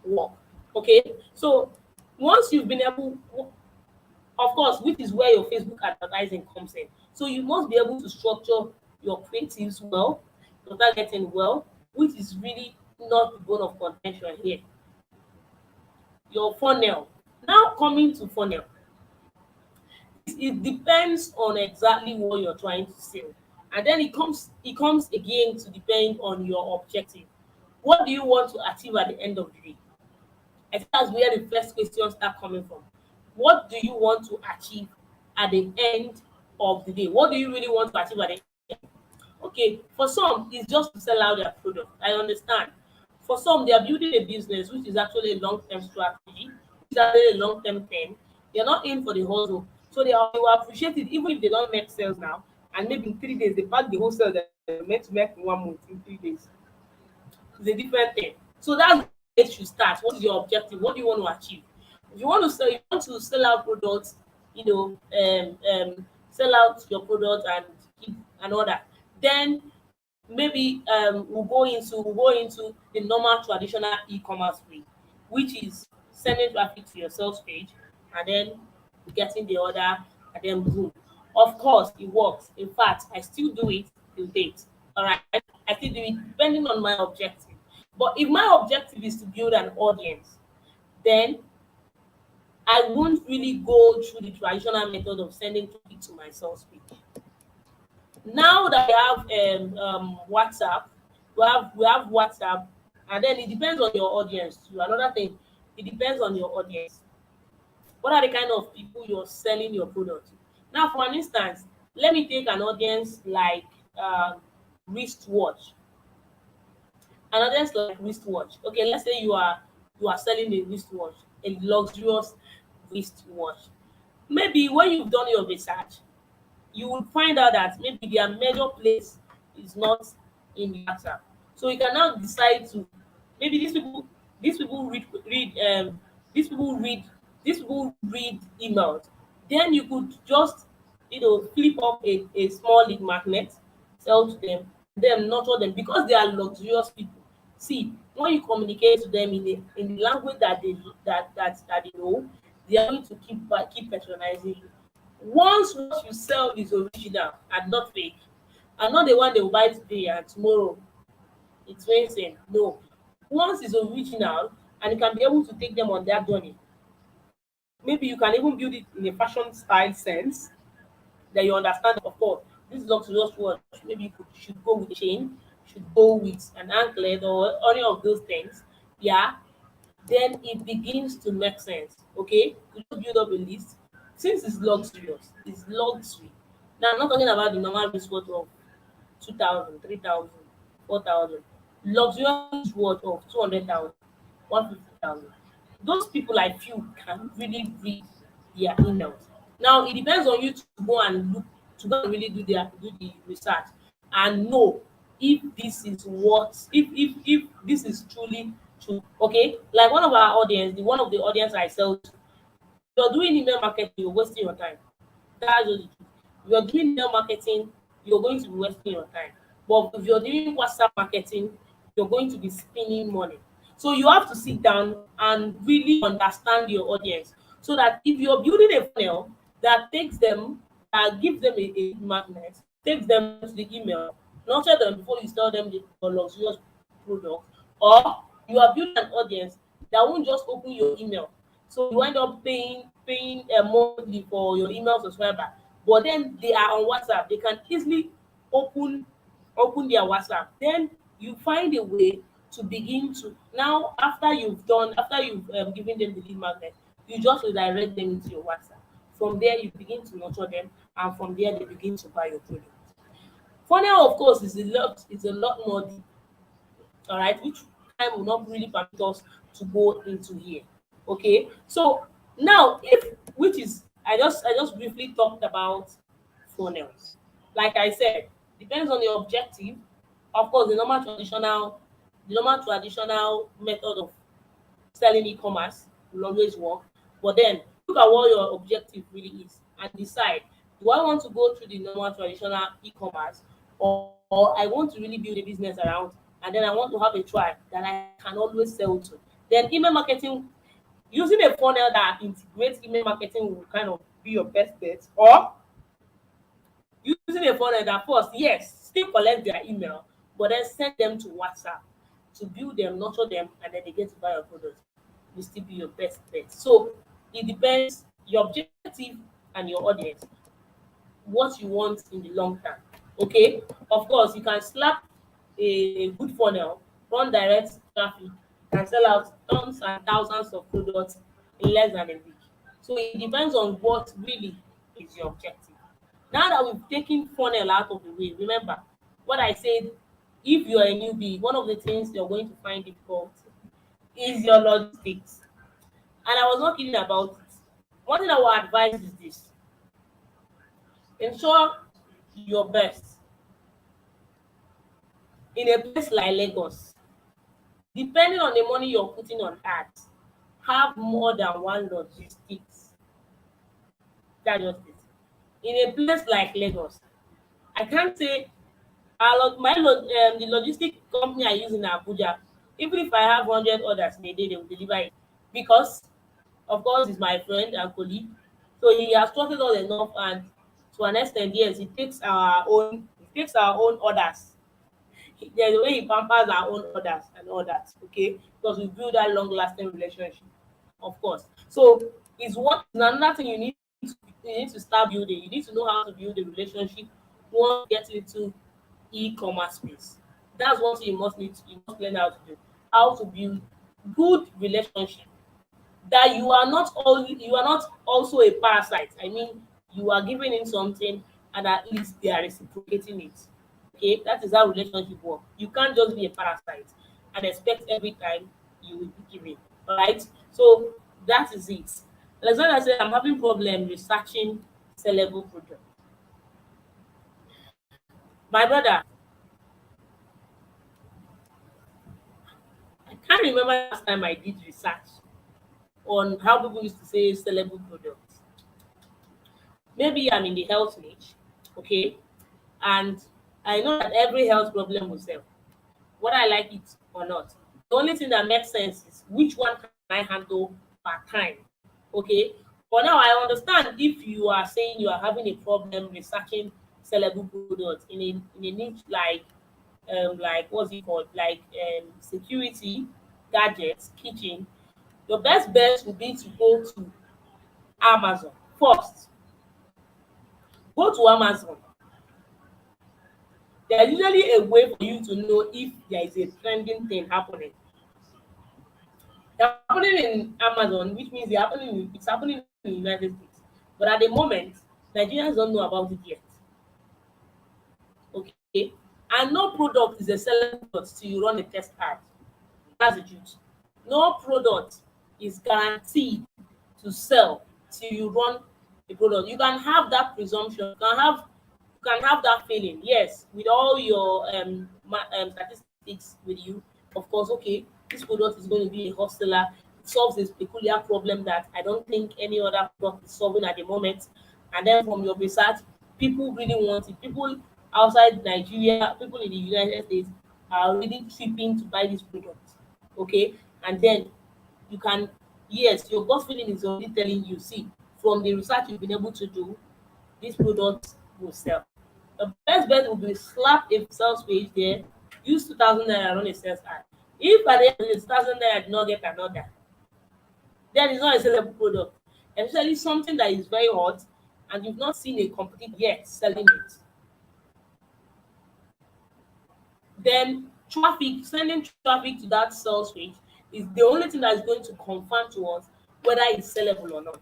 work. Okay, so once you've been able, of course, which is where your Facebook advertising comes in. So you must be able to structure your creatives well, your targeting well, which is really not the bone of contention here. Your funnel. Now coming to funnel, it depends on exactly what you're trying to sell. And then it comes again to depend on your objective. What do you want to achieve at the end of the day? I think that's where the first questions start coming from. What do you want to achieve at the end of the day? What do you really want to achieve at the end? Okay, for some, it's just to sell out their product. I understand. For some, they are building a business, which is actually a long-term strategy, which is actually a long-term thing. They're not in for the hustle. So they will appreciate it even if they don't make sales now. And maybe in 3 days, they pack the whole sale that they're meant to make in 1 month in 3 days. It's a different thing. So that's where it should start. What is your objective? What do you want to achieve? If you want to sell out products, sell out your product and keep an order, then maybe we'll go into the normal traditional e-commerce way, which is sending traffic to your sales page and then getting the order and then boom. Of course, it works. In fact, I still do it till date. All right, I still do it depending on my objective. But if my objective is to build an audience, then I won't really go through the traditional method of sending traffic to my sales page. Now that we have WhatsApp, we have WhatsApp, and then it depends on your audience too. Another thing, it depends on your audience. What are the kind of people you're selling your product to? Now, for an instance, let me take an audience like wristwatch. An audience like wristwatch. Okay, let's say you are selling a wristwatch, a luxurious wristwatch. Maybe when you've done your research, you will find out that maybe their major place is not in WhatsApp. So you can now decide to, maybe these people these people read these people read emails. Then you could just flip up a small lead magnet, sell to them nurture them because they are luxurious people. See, when you communicate to them in the language that they know, they are going to keep patronizing you. Once what you sell is original and not fake, and not the one they will buy today and tomorrow it's raining. No. Once it's original and you can be able to take them on that journey, maybe you can even build it in a fashion style sense that you understand. Of course, this luxurious watch, maybe should go with a chain, should go with an anklet or any of those things. Yeah, then it begins to make sense. Okay, you just build up a list. since it's luxurious, it's luxury. Now I'm not talking about the normal wristwatch of 2,000, 3,000, 4,000. Luxurious wristwatch of 200,000, 150,000. Those people I feel can really read their emails. Now it depends on you to go and look, to go and really do the research and know if this is what, if this is truly true. Okay, like one of our audience, the one of the audience I sell to, you're doing email marketing, you're wasting your time. That's just the truth. If you're doing email marketing, you're going to be wasting your time. But if you're doing WhatsApp marketing, you're going to be spending money. So you have to sit down and really understand your audience. So that if you're building a funnel that takes them, that gives them a magnet, takes them to the email, nurture them before you sell them the your luxurious product, or you are building an audience that won't just open your email, so you end up paying monthly for your email subscriber, but then they are on WhatsApp, they can easily open their WhatsApp. Then you find a way to begin to, now after you've given them the lead magnet, you just redirect them into your WhatsApp. From there you begin to nurture them, and from there they begin to buy your product. Funnel, of course, is a lot more deep, all right, which time will not really permit us to go into here. Okay, so now, if which is I just briefly talked about funnels. Like I said, depends on the objective. Of course, the normal traditional method of selling e-commerce will always work. But then look at what your objective really is and decide, do I want to go through the normal traditional e-commerce, or I want to really build a business around, and then I want to have a tribe that I can always sell to. Then email marketing, using a funnel that integrates email marketing will kind of be your best bet. Or using a funnel that first, yes, still collect their email, but then send them to WhatsApp to build them, nurture them, and then they get to buy your product, will still be your best bet. So it depends your objective and your audience, what you want in the long term. Okay, of course, you can slap a good funnel, run direct traffic, and sell out tons and thousands of products in less than a week. So it depends on what really is your objective. Now that we've taken funnel out of the way, remember what I said, if you're a newbie, one of the things you're going to find difficult is your logistics. And I was not kidding about it. One thing I will advise is this: ensure your best in a place like Lagos. Depending on the money you're putting on ads, have more than one logistics. That's just it. In a place like Lagos, I can't say the logistic company I use in Abuja, even if I have 100 orders in a day, they will deliver it, because of course he's my friend and colleague, so he has trusted us enough, and to an extent, yes, he takes our own orders. There's a way he pampers our own orders and all that, okay, because we build that long lasting relationship, of course. So it's what another thing you need to start building. You need to know how to build a relationship once you get into e-commerce space. That's what you must learn how to do. How to build good relationship, that you are not also a parasite. I mean, you are giving in something, and at least they are reciprocating it. Okay, that is how relationship work. You can't just be a parasite and expect every time you will be giving. All right, so that is it. Alexander said, I'm having problem researching sellable product. My brother, I can't remember last time I did research on how people used to say sellable products. Maybe I'm in the health niche, okay, and I know that every health problem will sell, whether I like it or not. The only thing that makes sense is which one can I handle per time, okay. But now I understand if you are saying you are having a problem researching sellable products in a niche like what's it called, like security, gadgets, kitchen. Your best bet would be to go to Amazon first. Go to Amazon. There's usually a way for you to know if there is a trending thing happening. They're happening in Amazon, which means it's happening in the United States. But at the moment, Nigerians don't know about it yet. Okay? And no product is a selling product till you run a test ad. That's the truth. No product is guaranteed to sell till you run a product. You can have that presumption, you can have that feeling, yes, with all your statistics with you. Of course, okay, this product is going to be a hustler. It solves this peculiar problem that I don't think any other product is solving at the moment. And then from your research, people really want it. People outside Nigeria, people in the United States are really tripping to buy this product. Okay, and then you can, yes, your gut feeling is already telling you, see, from the research you've been able to do, this product will sell. The best bet will be slap a sales page there, use 2,000 naira run a sales ad. If at the end of the 2,000 naira did not get an order, then it's not a sellable product. Especially something that is very hot and you've not seen a competitor yet selling it. Then traffic, sending traffic to that sales page is the only thing that is going to confirm to us whether it's sellable or not.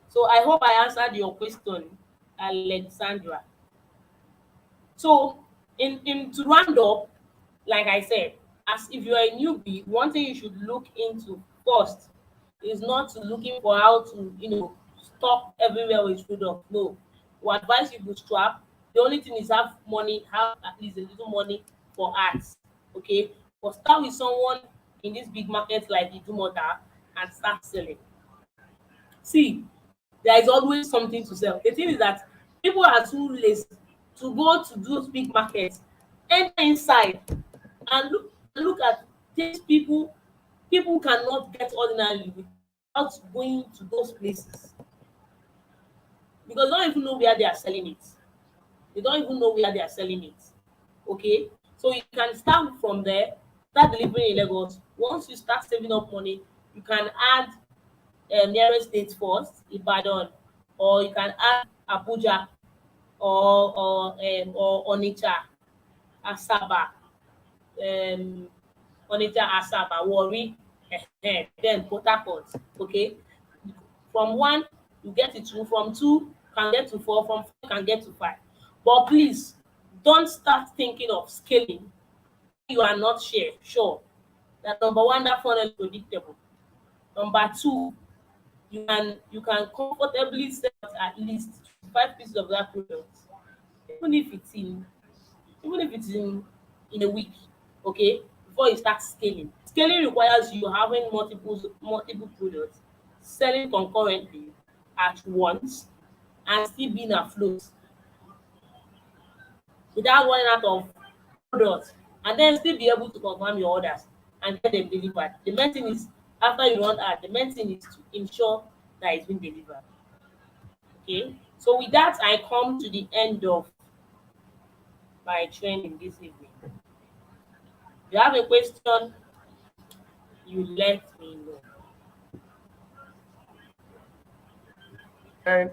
So I hope I answered your question, Alexandra. So in to round up, like I said, as if you're a newbie, one thing you should look into first is not to looking for how to, stock everywhere with product. No. We advise you bootstrap. The only thing is have money, have at least a little money for ads. Okay? But start with someone in this big market like Idumota and start selling. See, there is always something to sell. The thing is that people are too lazy to go to those big markets, enter inside and look at things people cannot get ordinarily without going to those places, because they don't even know where they are selling it. They don't even know where they are selling it. Okay? So you can start from there, start delivering in Lagos. Once you start saving up money, you can add nearest state first, Ibadan, or you can add Abuja or Onitsha, Asaba, um, Onitsha, Asaba, Warri, then Port Harcourt. Okay, from one you get to two, from two can get to four, from four can get to five. But please don't start thinking of scaling. You are not sure that number one, that funnel is predictable. Number two, you can comfortably sell at least 5 pieces of that product, even if it's in even if it's in a week. Okay, before you start scaling. Scaling requires you having multiple products, selling concurrently at once, and still being afloat without running out of products, and then still be able to confirm your orders and get them delivered. The main thing is, after you run out, the main thing is to ensure that it's been delivered. Okay, so with that, I come to the end of my training this evening. If you have a question, you let me know.
And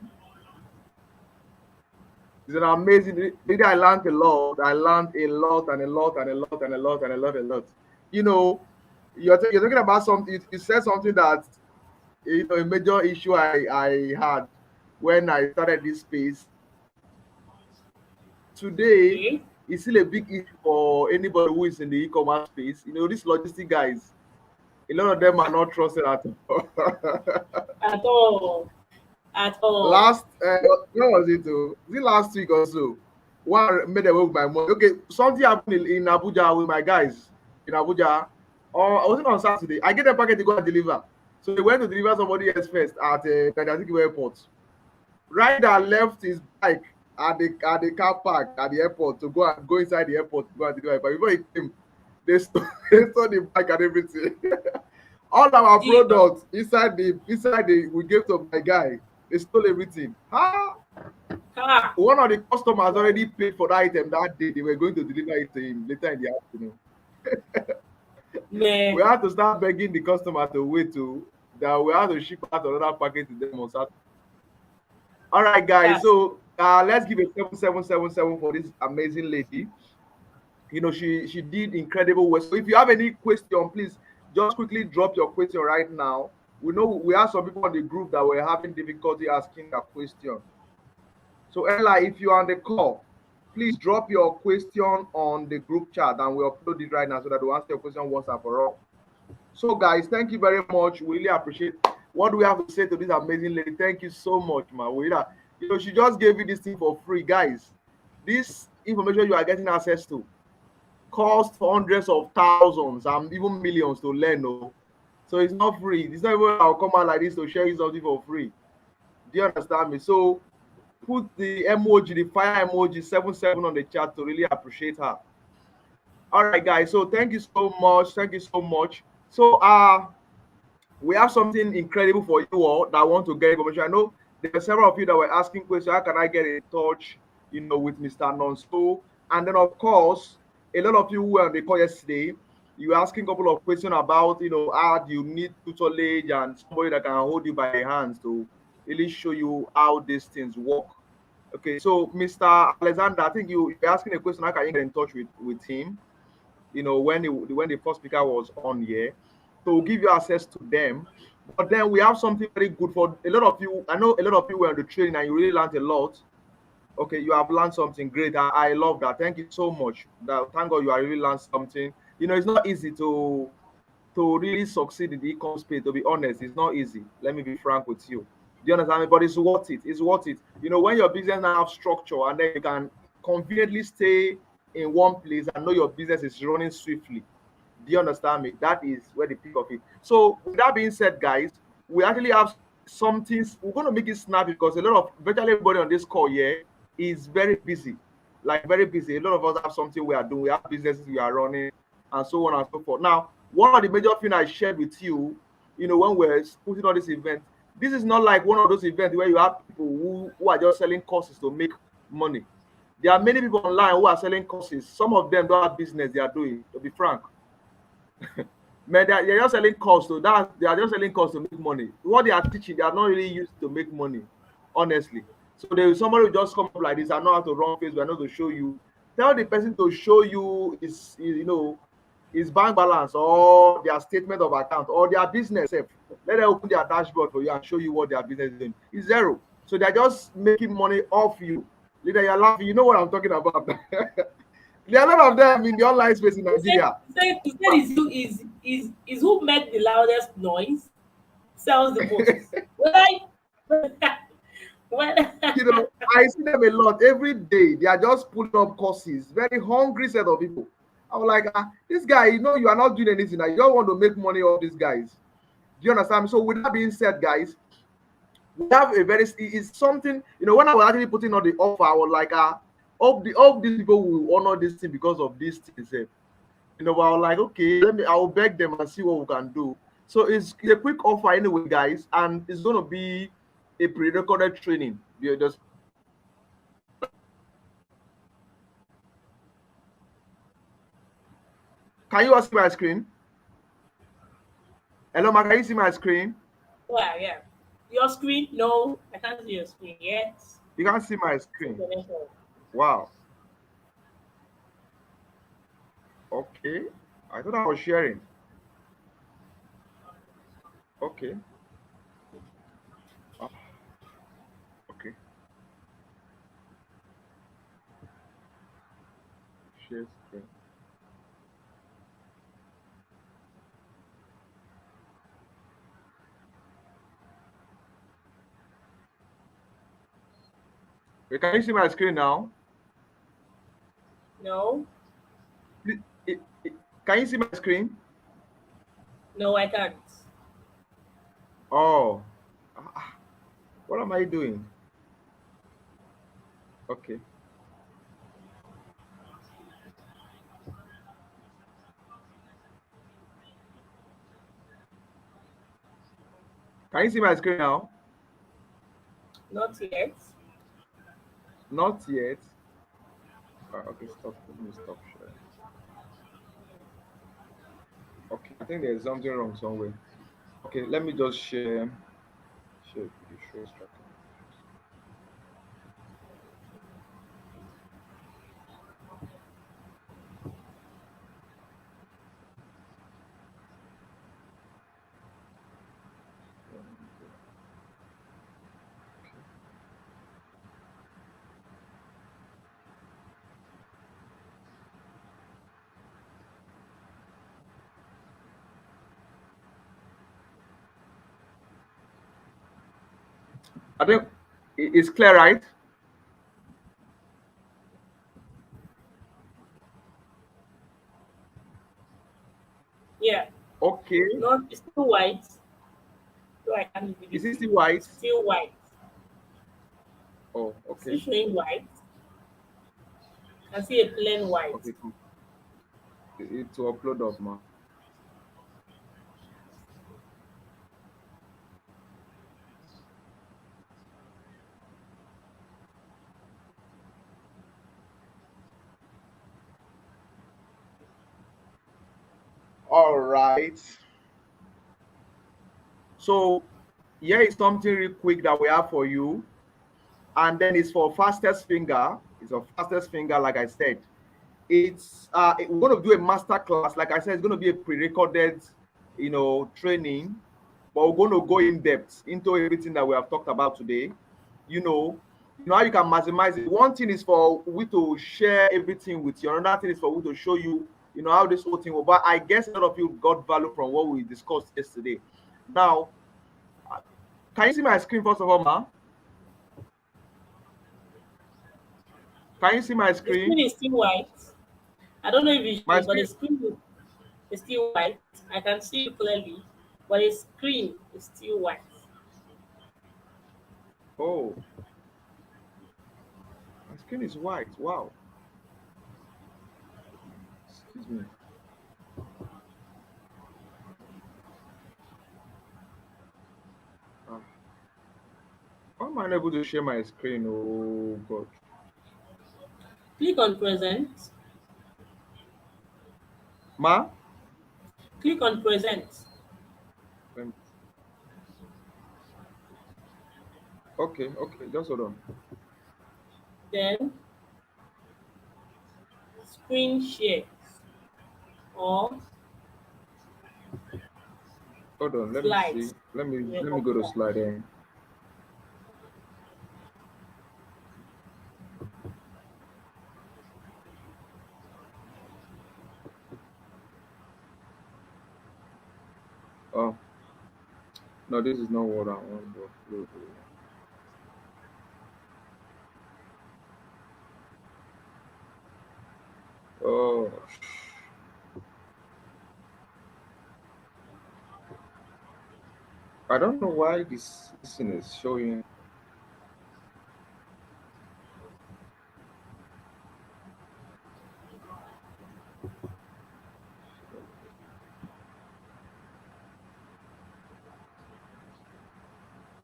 it's an amazing. Really, I learned a lot. I learned a lot and a lot and a lot and a lot and a lot and a lot. You know, you're talking about something. You said something that a major issue I had when I started this space. Today
Okay?
is still a big issue for anybody who is in the e-commerce space. These logistic guys, a lot of them are not trusted at all.
At all. At all.
Last, when was it? Was it last week or so? One made away with my money. Okay, something happened in Abuja with my guys in Abuja. Or I wasn't on Saturday. I get a packet to go and deliver. So they went to deliver somebody else first at Nigeria airport. Rider left his bike at the car park at the airport to go inside the airport to go and deliver. But before he came, they stole the bike and everything. All our
Jesus.
products inside the we gave to my guy. They stole everything.
Ah,
One of the customers already paid for the item that day. They were going to deliver it to him later in the afternoon. We
man.
had to start begging the customer to wait to that we had to ship out another package to them on Saturday. All right, guys.
That's
So let's give a 7777 for this amazing lady. She did incredible work. So if you have any question, please just quickly drop your question right now. We know we have some people on the group that were having difficulty asking a question. So Ella, if you're on the call, please drop your question on the group chat and we'll upload it right now so that we'll answer your question once and for all. So guys, thank you very much. We really appreciate what do we have to say to this amazing lady. Thank you so much, man. She just gave you this thing for free, guys. This information you are getting access to cost hundreds of thousands and even millions to learn. Oh. So it's not free. It's not even I'll come out like this to share you something for free. Do you understand me? So put the emoji, the fire emoji 77 on the chat to really appreciate her. All right, guys. So thank you so much. Thank you so much. So we have something incredible for you all that want to get information. I know there are several of you that were asking questions. How can I get in touch, with Mr. Nonso? And then of course, a lot of you who were on the call yesterday, you were asking a couple of questions about, how do you need tutelage and somebody that can hold you by the hands to really show you how these things work. Okay, so Mr. Alexander, I think you're asking a question. How can you get in touch with him? When the first speaker was on here, so we'll give you access to them. But then we have something very good for a lot of you. I know a lot of you were on the training and you really learned a lot. Okay, you have learned something great. I love that. Thank you so much. Thank God you are really learned something. It's not easy to really succeed in the e-com space. To be honest, it's not easy. Let me be frank with you. Do you understand me? But it's worth it. It's worth it. When your business now have structure and then you can conveniently stay in one place and know your business is running swiftly. Do you understand me? That is where the peak of it. So with that being said, guys, we actually have something. We're going to make it snappy because a lot of virtually everybody on this call here is very busy, like very busy. A lot of us have something we are doing. We have businesses we are running, and so on and so forth. Now, one of the major things I shared with you, when we're putting on this event, this is not like one of those events where you have people who are just selling courses to make money. There are many people online who are selling courses. Some of them don't have business they are doing, to be frank. Man, they're just selling course to that. They are just selling course to make money. What they are teaching, they are not really used to make money, honestly. So there is somebody who just come up like this. I know how to run Facebook. I know to show you. Tell the person to show you his bank balance or their statement of account or their business. Let them open their dashboard for you and show you what their business is doing. It's zero. So they're just making money off you. Leader, you're laughing. You know what I'm talking about. There are a lot of them in the online space in Nigeria.
He said is who made the loudest noise sells the most. When I when
I see them a lot every day. They are just putting up courses, very hungry set of people. I'm like, this guy, you are not doing anything. You don't want to make money off these guys. Do you understand? So, with that being said, guys, we have it's something, when I was actually putting on the offer, I was like, all these people will honor this thing because of this thing. But I was like, okay, I will beg them and see what we can do. So it's a quick offer anyway, guys, and it's going to be a pre-recorded training. Can you all see my screen? Hello, Ma, can you see my screen?
wow, yeah. Your screen? No, I can't see your screen yet.
You can't see my screen. Wow. Okay. I thought I was sharing. Okay. Ah, okay. Share screen. Wait, can you see my screen now?
No,
Please, can you see my screen?
no, I can't.
Oh. What am I doing? Okay. Can you see my screen now?
Not yet.
Not yet. Okay, stop. Let me stop sharing. Okay, I think there's something wrong somewhere. Okay, let me just share. Share the show structure. I think it's clear, right?
Yeah.
Okay.
Not, it's still white. So I can't really
Is it
see.
still white?
It's still white.
Oh,
Still
okay.
showing white. I can see a plain white.
Okay, cool. It will upload up, man. All right. So here is something real quick that we have for you. And then it's for fastest finger. It's a fastest finger, like I said. We're going to do a master class. Like I said, it's going to be a pre-recorded, training, but we're going to go in depth into everything that we have talked about today. How you can maximize it. One thing is for we to share everything with you. Another thing is for we to show you, how this whole thing will. But I guess a lot of you got value from what we discussed yesterday. Now, can you see my screen first of all, ma? Can you see my
The screen
screen?
is still white. I don't know if it's
My
you, but the
screen.
screen is still white. I can see you clearly, but the screen is still white.
Oh, my screen is white. Wow. Excuse me. Ah, why am I unable to share my screen? Oh God.
Click on present.
Ma?
Click on present.
Um, Okay, okay, just hold on.
Then screen share or
Hold on, let me see.
slides
Let me
on your
let me go to
computer.
slide in. Oh, no, this is not what I want to upload. Oh, I don't know why this thing is showing.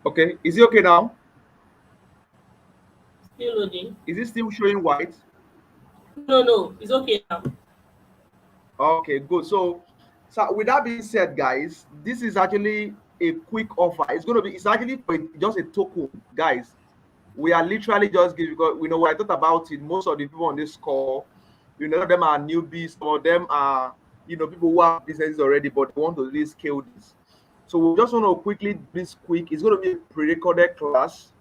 Okay, is it okay now?
Still loading.
Is it still showing white?
No, no, it's okay now.
Okay, good. So with that being said, guys, this is actually a quick offer. It's actually for just a token, guys. We are literally just giving, because we know when I thought about it, most of the people on this call, some of them are newbies, some of them are, people who have businesses already, but they want to really scale this. So we just want to quickly do this quick. It's going to be a pre-recorded class,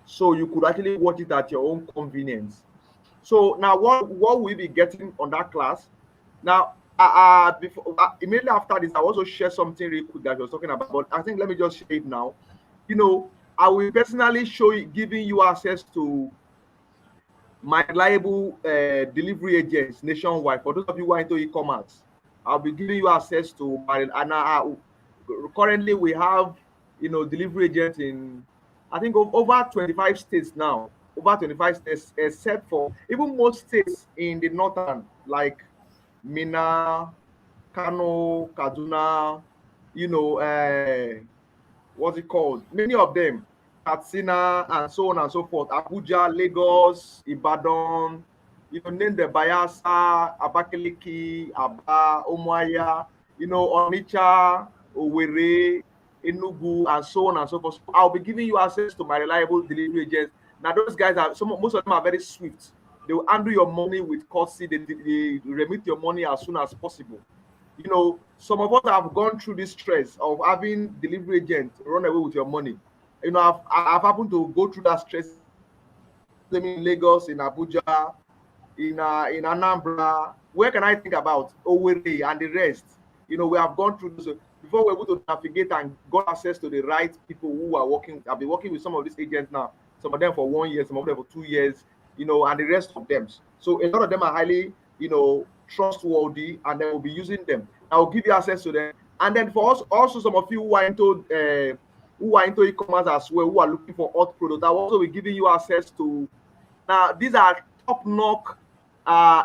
so you could actually watch it at your own convenience. So now, what will we be getting on that class? Now, before immediately after this, I also share something real quick that I was talking about. But I think let me just share it now. You know, I will personally show you, giving you access to my reliable delivery agents nationwide. For those of you who are into e-commerce, I'll be giving you access to my currently we have delivery agents in I think over 25 states now. Over 25 states, except for even most states in the northern, like Mina, Kano, Kaduna, you know, what's it called? Many of them, Katsina, and so on and so forth. Abuja, Lagos, Ibadan, name the Bayelsa, Abakaliki, Aba, Umuahia, Onitsha, Owerri, Enugu, and so on and so forth. So I'll be giving you access to my reliable delivery agents. Now, those guys most of them are very swift. They will handle your money with courtesy. They remit your money as soon as possible. Some of us have gone through this stress of having delivery agents run away with your money. I've happened to go through that stress in Lagos, in Abuja, in Anambra. Where can I think about Owerri and the rest? We have gone through this. before we're able to navigate and got access to the right people who are working. I've been working with some of these agents now, some of them for 1 year, some of them for 2 years, and the rest of them. So a lot of them are highly, trustworthy, and then we'll be using them. I'll give you access to them. And then for us, also some of you who are into e-commerce as well, who are looking for hot products, I'll also be giving you access to. Now these are top-notch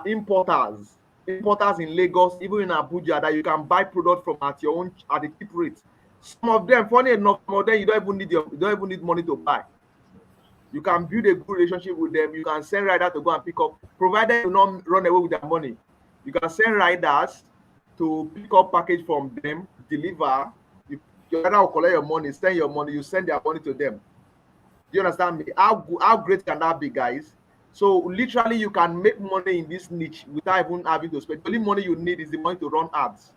importers in Lagos, even in Abuja, that you can buy product from at your own at a cheap rate. Some of them, funny enough, some of them you don't even need money to buy. You can build a good relationship with them. You can send riders to go and pick up, provided you not run away with their money. You can send riders to pick up package from them, deliver. Your rider will collect your money, send your money, you send their money to them. Do you understand me? How great can that be, guys? So literally, you can make money in this niche without even having to spend. The only money you need is the money to run ads.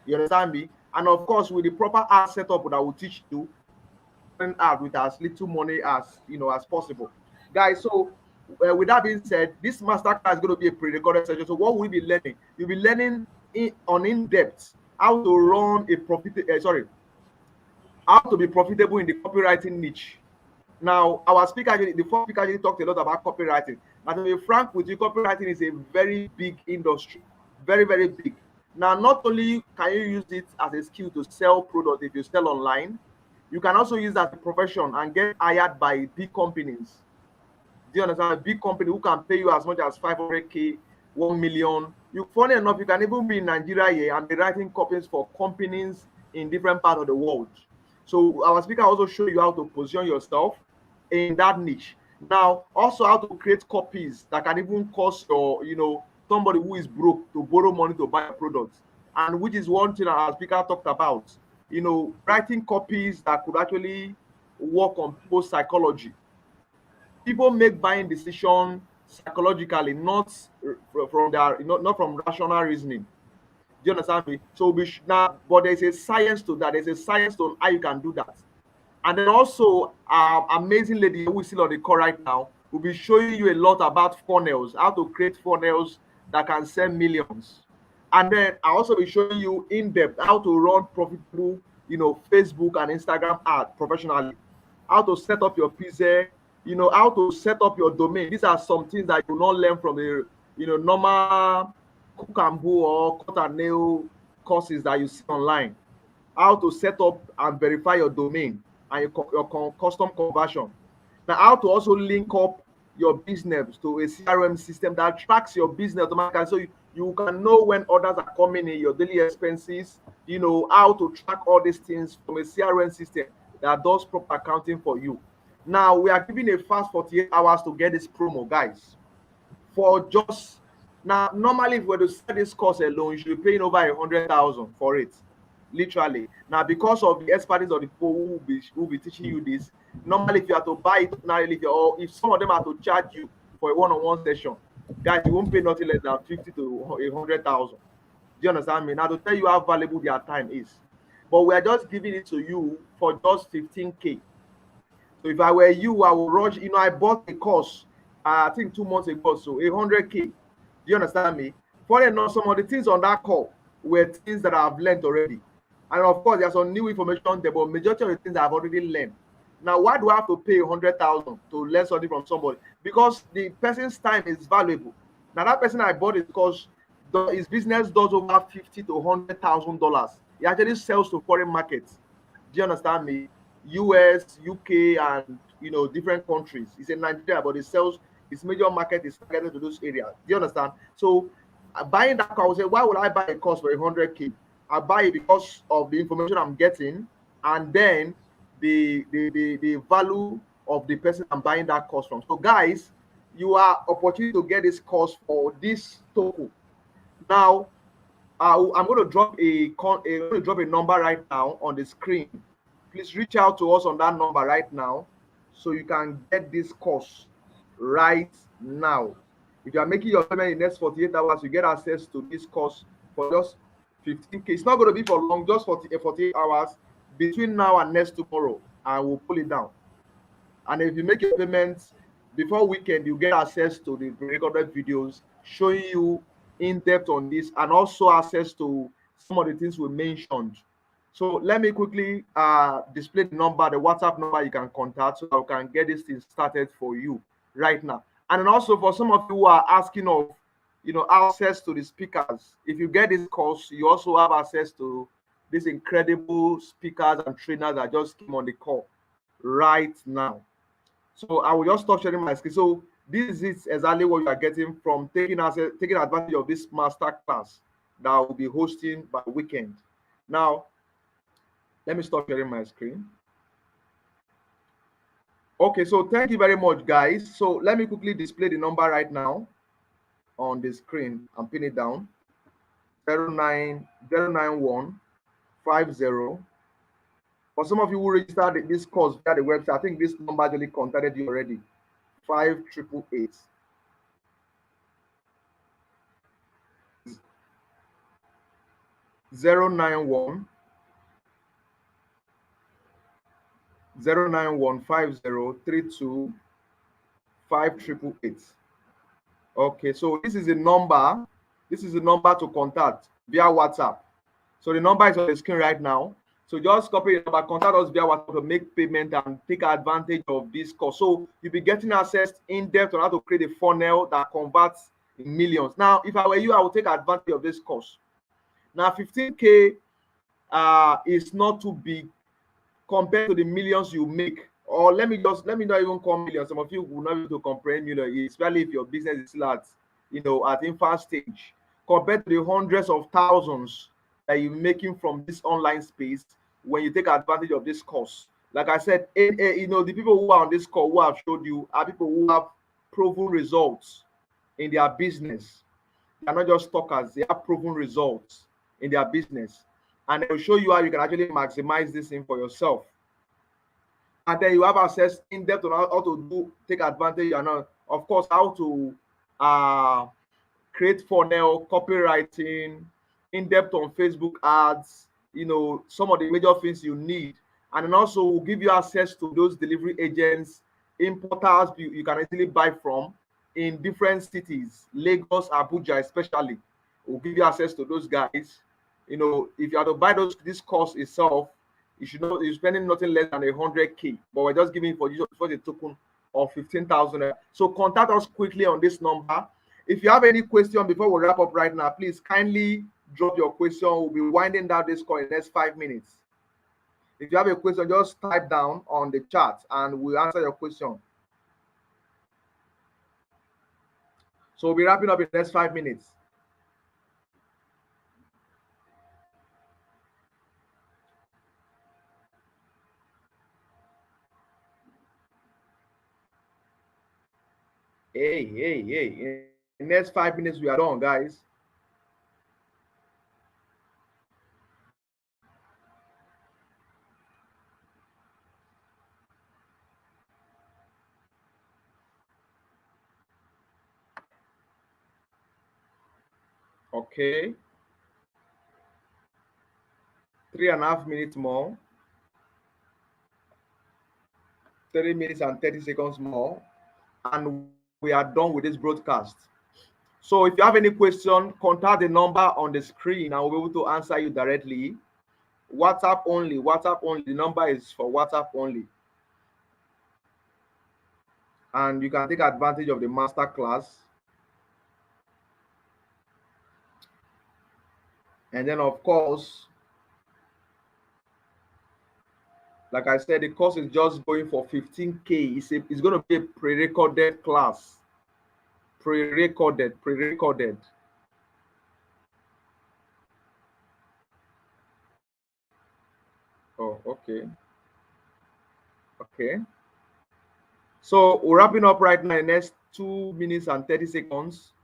You understand me? And of course, with the proper ad setup that will teach you, run ad with as little money as as possible, guys. So with that being said, this masterclass is going to be a pre-recorded session. So what will we be learning? You'll be learning in depth how to run a how to be profitable in the copywriting niche. Now, the first speaker actually talked a lot about copywriting. And to be frank with you, copywriting is a very big industry, very, very big. Now, not only can you use it as a skill to sell products if you sell online, you can also use that as a profession and get hired by big companies. Do you understand? A big company who can pay you as much as 500K, 1 million. Funny enough, you can even be in Nigeria here and be writing copies for companies in different parts of the world. So our speaker also show you how to position yourself in that niche. Now, also how to create copies that can even cost your, somebody who is broke to borrow money to buy a product. And which is one thing that our speaker talked about, writing copies that could actually work on people's psychology. People make buying decisions psychologically, not from rational reasoning. Do you understand me? So now, but there's a science to that. There's a science to how you can do that. And then also, amazing lady who is still on the call right now will be showing you a lot about funnels, how to create funnels that can sell millions. And then I also be showing you in depth how to run profitable, Facebook and Instagram ad professionally, how to set up your PZ, how to set up your domain. These are some things that you will not learn from the, normal cook and bowl or cut and nail courses that you see online. How to set up and verify your domain and your custom conversion. Now, how to also link up your business to a CRM system that tracks your business automatically, so you can know when orders are coming in, your daily expenses, how to track all these things from a CRM system that does proper accounting for you. Now, we are giving a fast 48 hours to get this promo, guys. For just now, normally if we were to sell this course alone, you should be paying over 100,000 for it. Literally. Now, because of the expertise of the people who will be teaching you this, normally if you have to buy it, or if some of them are to charge you for a one-on-one session, guys, you won't pay nothing less than 50 to 100,000. Do you understand me? Now, to tell you how valuable their time is. But we are just giving it to you for just 15K. So if I were you, I would rush. I bought a course, I think 2 months ago, so 100K. Do you understand me? Funny enough, some of the things on that call were things that I've learned already. And of course, there's some new information there, but majority of the things I've already learned. Now, why do I have to pay 100,000 to learn something from somebody? Because the person's time is valuable. Now, that person I bought it because his business does over $50,000 to $100,000. He actually sells to foreign markets. Do you understand me? US, UK, and different countries. He's in Nigeria, but he sells. His major market is targeted to those areas. Do you understand? So, buying that car, I would say, why would I buy a course for 100K? I buy it because of the information I'm getting, and then the value of the person I'm buying that course from. So, guys, you are opportunity to get this course for this token. Now, I'm going to drop a number right now on the screen. Please reach out to us on that number right now, so you can get this course right now. If you are making your payment in the next 48 hours, you get access to this course for just 15K. It's not going to be for long, just 48 hours between now and next tomorrow, and we'll pull it down. And if you make your payments before weekend, you get access to the recorded videos showing you in depth on this, and also access to some of the things we mentioned. So let me quickly display the number, the WhatsApp number you can contact, so I can get this thing started for you right now. And then also for some of you who are asking of, access to the speakers. If you get this course, you also have access to these incredible speakers and trainers that just came on the call right now. So I will just stop sharing my screen. So this is exactly what you are getting from taking advantage of this master class that I will be hosting by weekend. Now, let me stop sharing my screen. Okay, so thank you very much, guys. So let me quickly display the number right now on the screen and pin it down. 0909150. For some of you who registered this course via the website, I think this number actually contacted you already. 5888. 091 09150325888. Okay, so this is the number. This is the number to contact via WhatsApp. So the number is on the screen right now. So just copy the number, contact us via WhatsApp to make payment and take advantage of this course. So you'll be getting access in depth on how to create a funnel that converts in millions. Now, if I were you, I would take advantage of this course. Now, 15K is not too big compared to the millions you make. Or let me not even call millions. Some of you will not be able to comprehend millions, especially if your business is still at infant stage. Compared to the hundreds of thousands that you're making from this online space when you take advantage of this course. Like I said, the people who are on this call who have showed you are people who have proven results in their business. They're not just talkers, they have proven results in their business. And they'll show you how you can actually maximize this thing for yourself. And then you have access in depth on how to take advantage and of course how to create funnel, copywriting, in depth on Facebook ads, some of the major things you need. And then also we'll give you access to those delivery agents, importers you can easily buy from in different cities, Lagos, Abuja especially. We'll give you access to those guys. If you are to buy this course itself, you're spending nothing less than 100K, but we're just giving for you for the token of 15,000. So contact us quickly on this number. If you have any question before we wrap up right now, please kindly drop your question. We'll be winding down this call in the next 5 minutes. If you have a question, just type down on the chat and we'll answer your question. So we'll be wrapping up in the next 5 minutes. Hey. In the next 5 minutes, we are done, guys. Okay. 3.5 minutes more. 30 minutes and 30 seconds more. And we are done with this broadcast. So if you have any question, contact the number on the screen and we'll be able to answer you directly. WhatsApp only. The number is for WhatsApp only. And you can take advantage of the master class. And then, of course, like I said, the course is just going for 15K. It's going to be a pre-recorded class. Pre-recorded. Oh, okay. So we're wrapping up right now in the next 2 minutes and 30 seconds.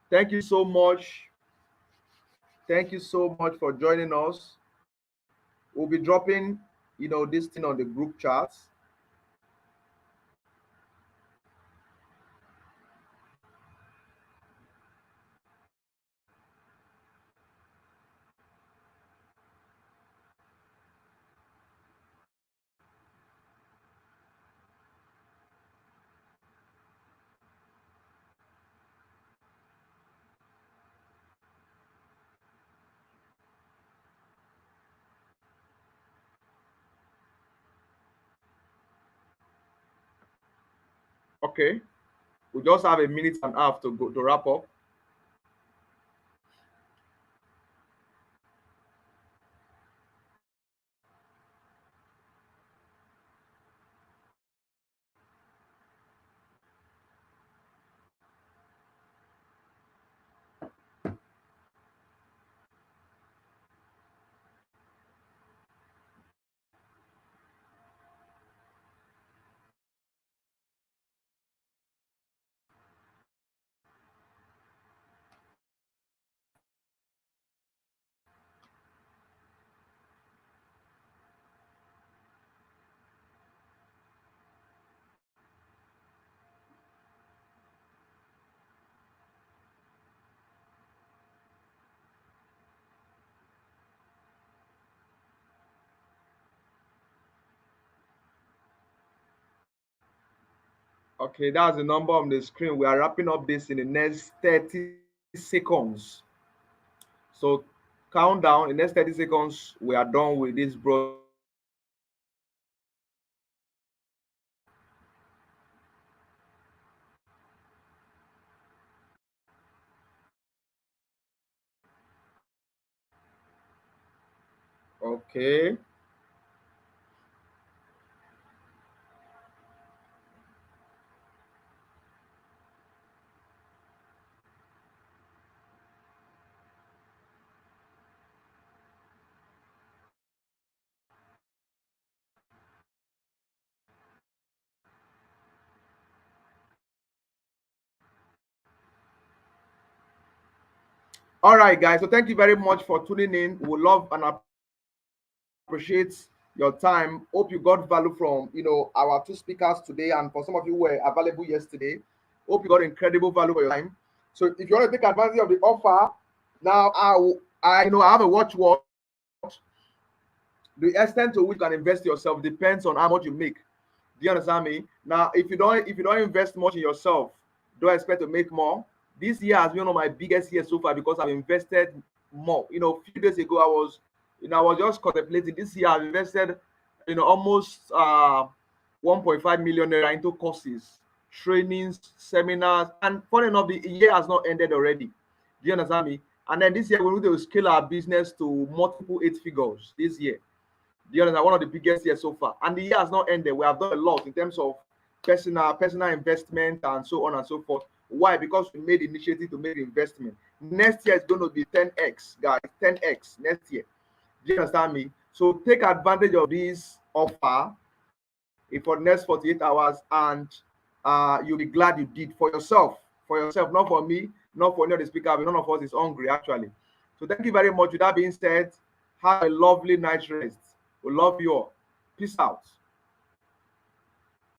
Thank you so much. Thank you so much for joining us. We'll be dropping, this thing on the group chats. Okay, we just have a minute and a half to go to wrap up. Okay, that's the number on the screen. We are wrapping up this in the next 30 seconds. So count down. In the next 30 seconds, we are done with this broadcast. Okay. All right, guys. So thank you very much for tuning in. We love and appreciate your time. Hope you got value from our two speakers today, and for some of you who were available yesterday. Hope you got incredible value for your time. So if you want to take advantage of the offer, now I have a watch. The extent to which you can invest yourself depends on how much you make. Do you understand me? Now, if you don't invest much in yourself, don't expect to make more. This year has been one of my biggest years so far because I've invested more. A few days ago I was just contemplating. This year I've invested, almost 1.5 million naira into courses, trainings, seminars, and funny enough, the year has not ended already. Do you understand me? And then this year we're going to scale our business to multiple eight figures this year. Do you understand? One of the biggest years so far. And the year has not ended. We have done a lot in terms of personal investment and so on and so forth. Why? Because we made initiative to make investment. Next year is going to be 10x, guys. 10x next year. Do you understand me? So take advantage of this offer for the next 48 hours, and you'll be glad you did for yourself. For yourself, not for me, not for any of the speakers. None of us is hungry, actually. So thank you very much. With that being said, have a lovely night rest. We love you all. Peace out.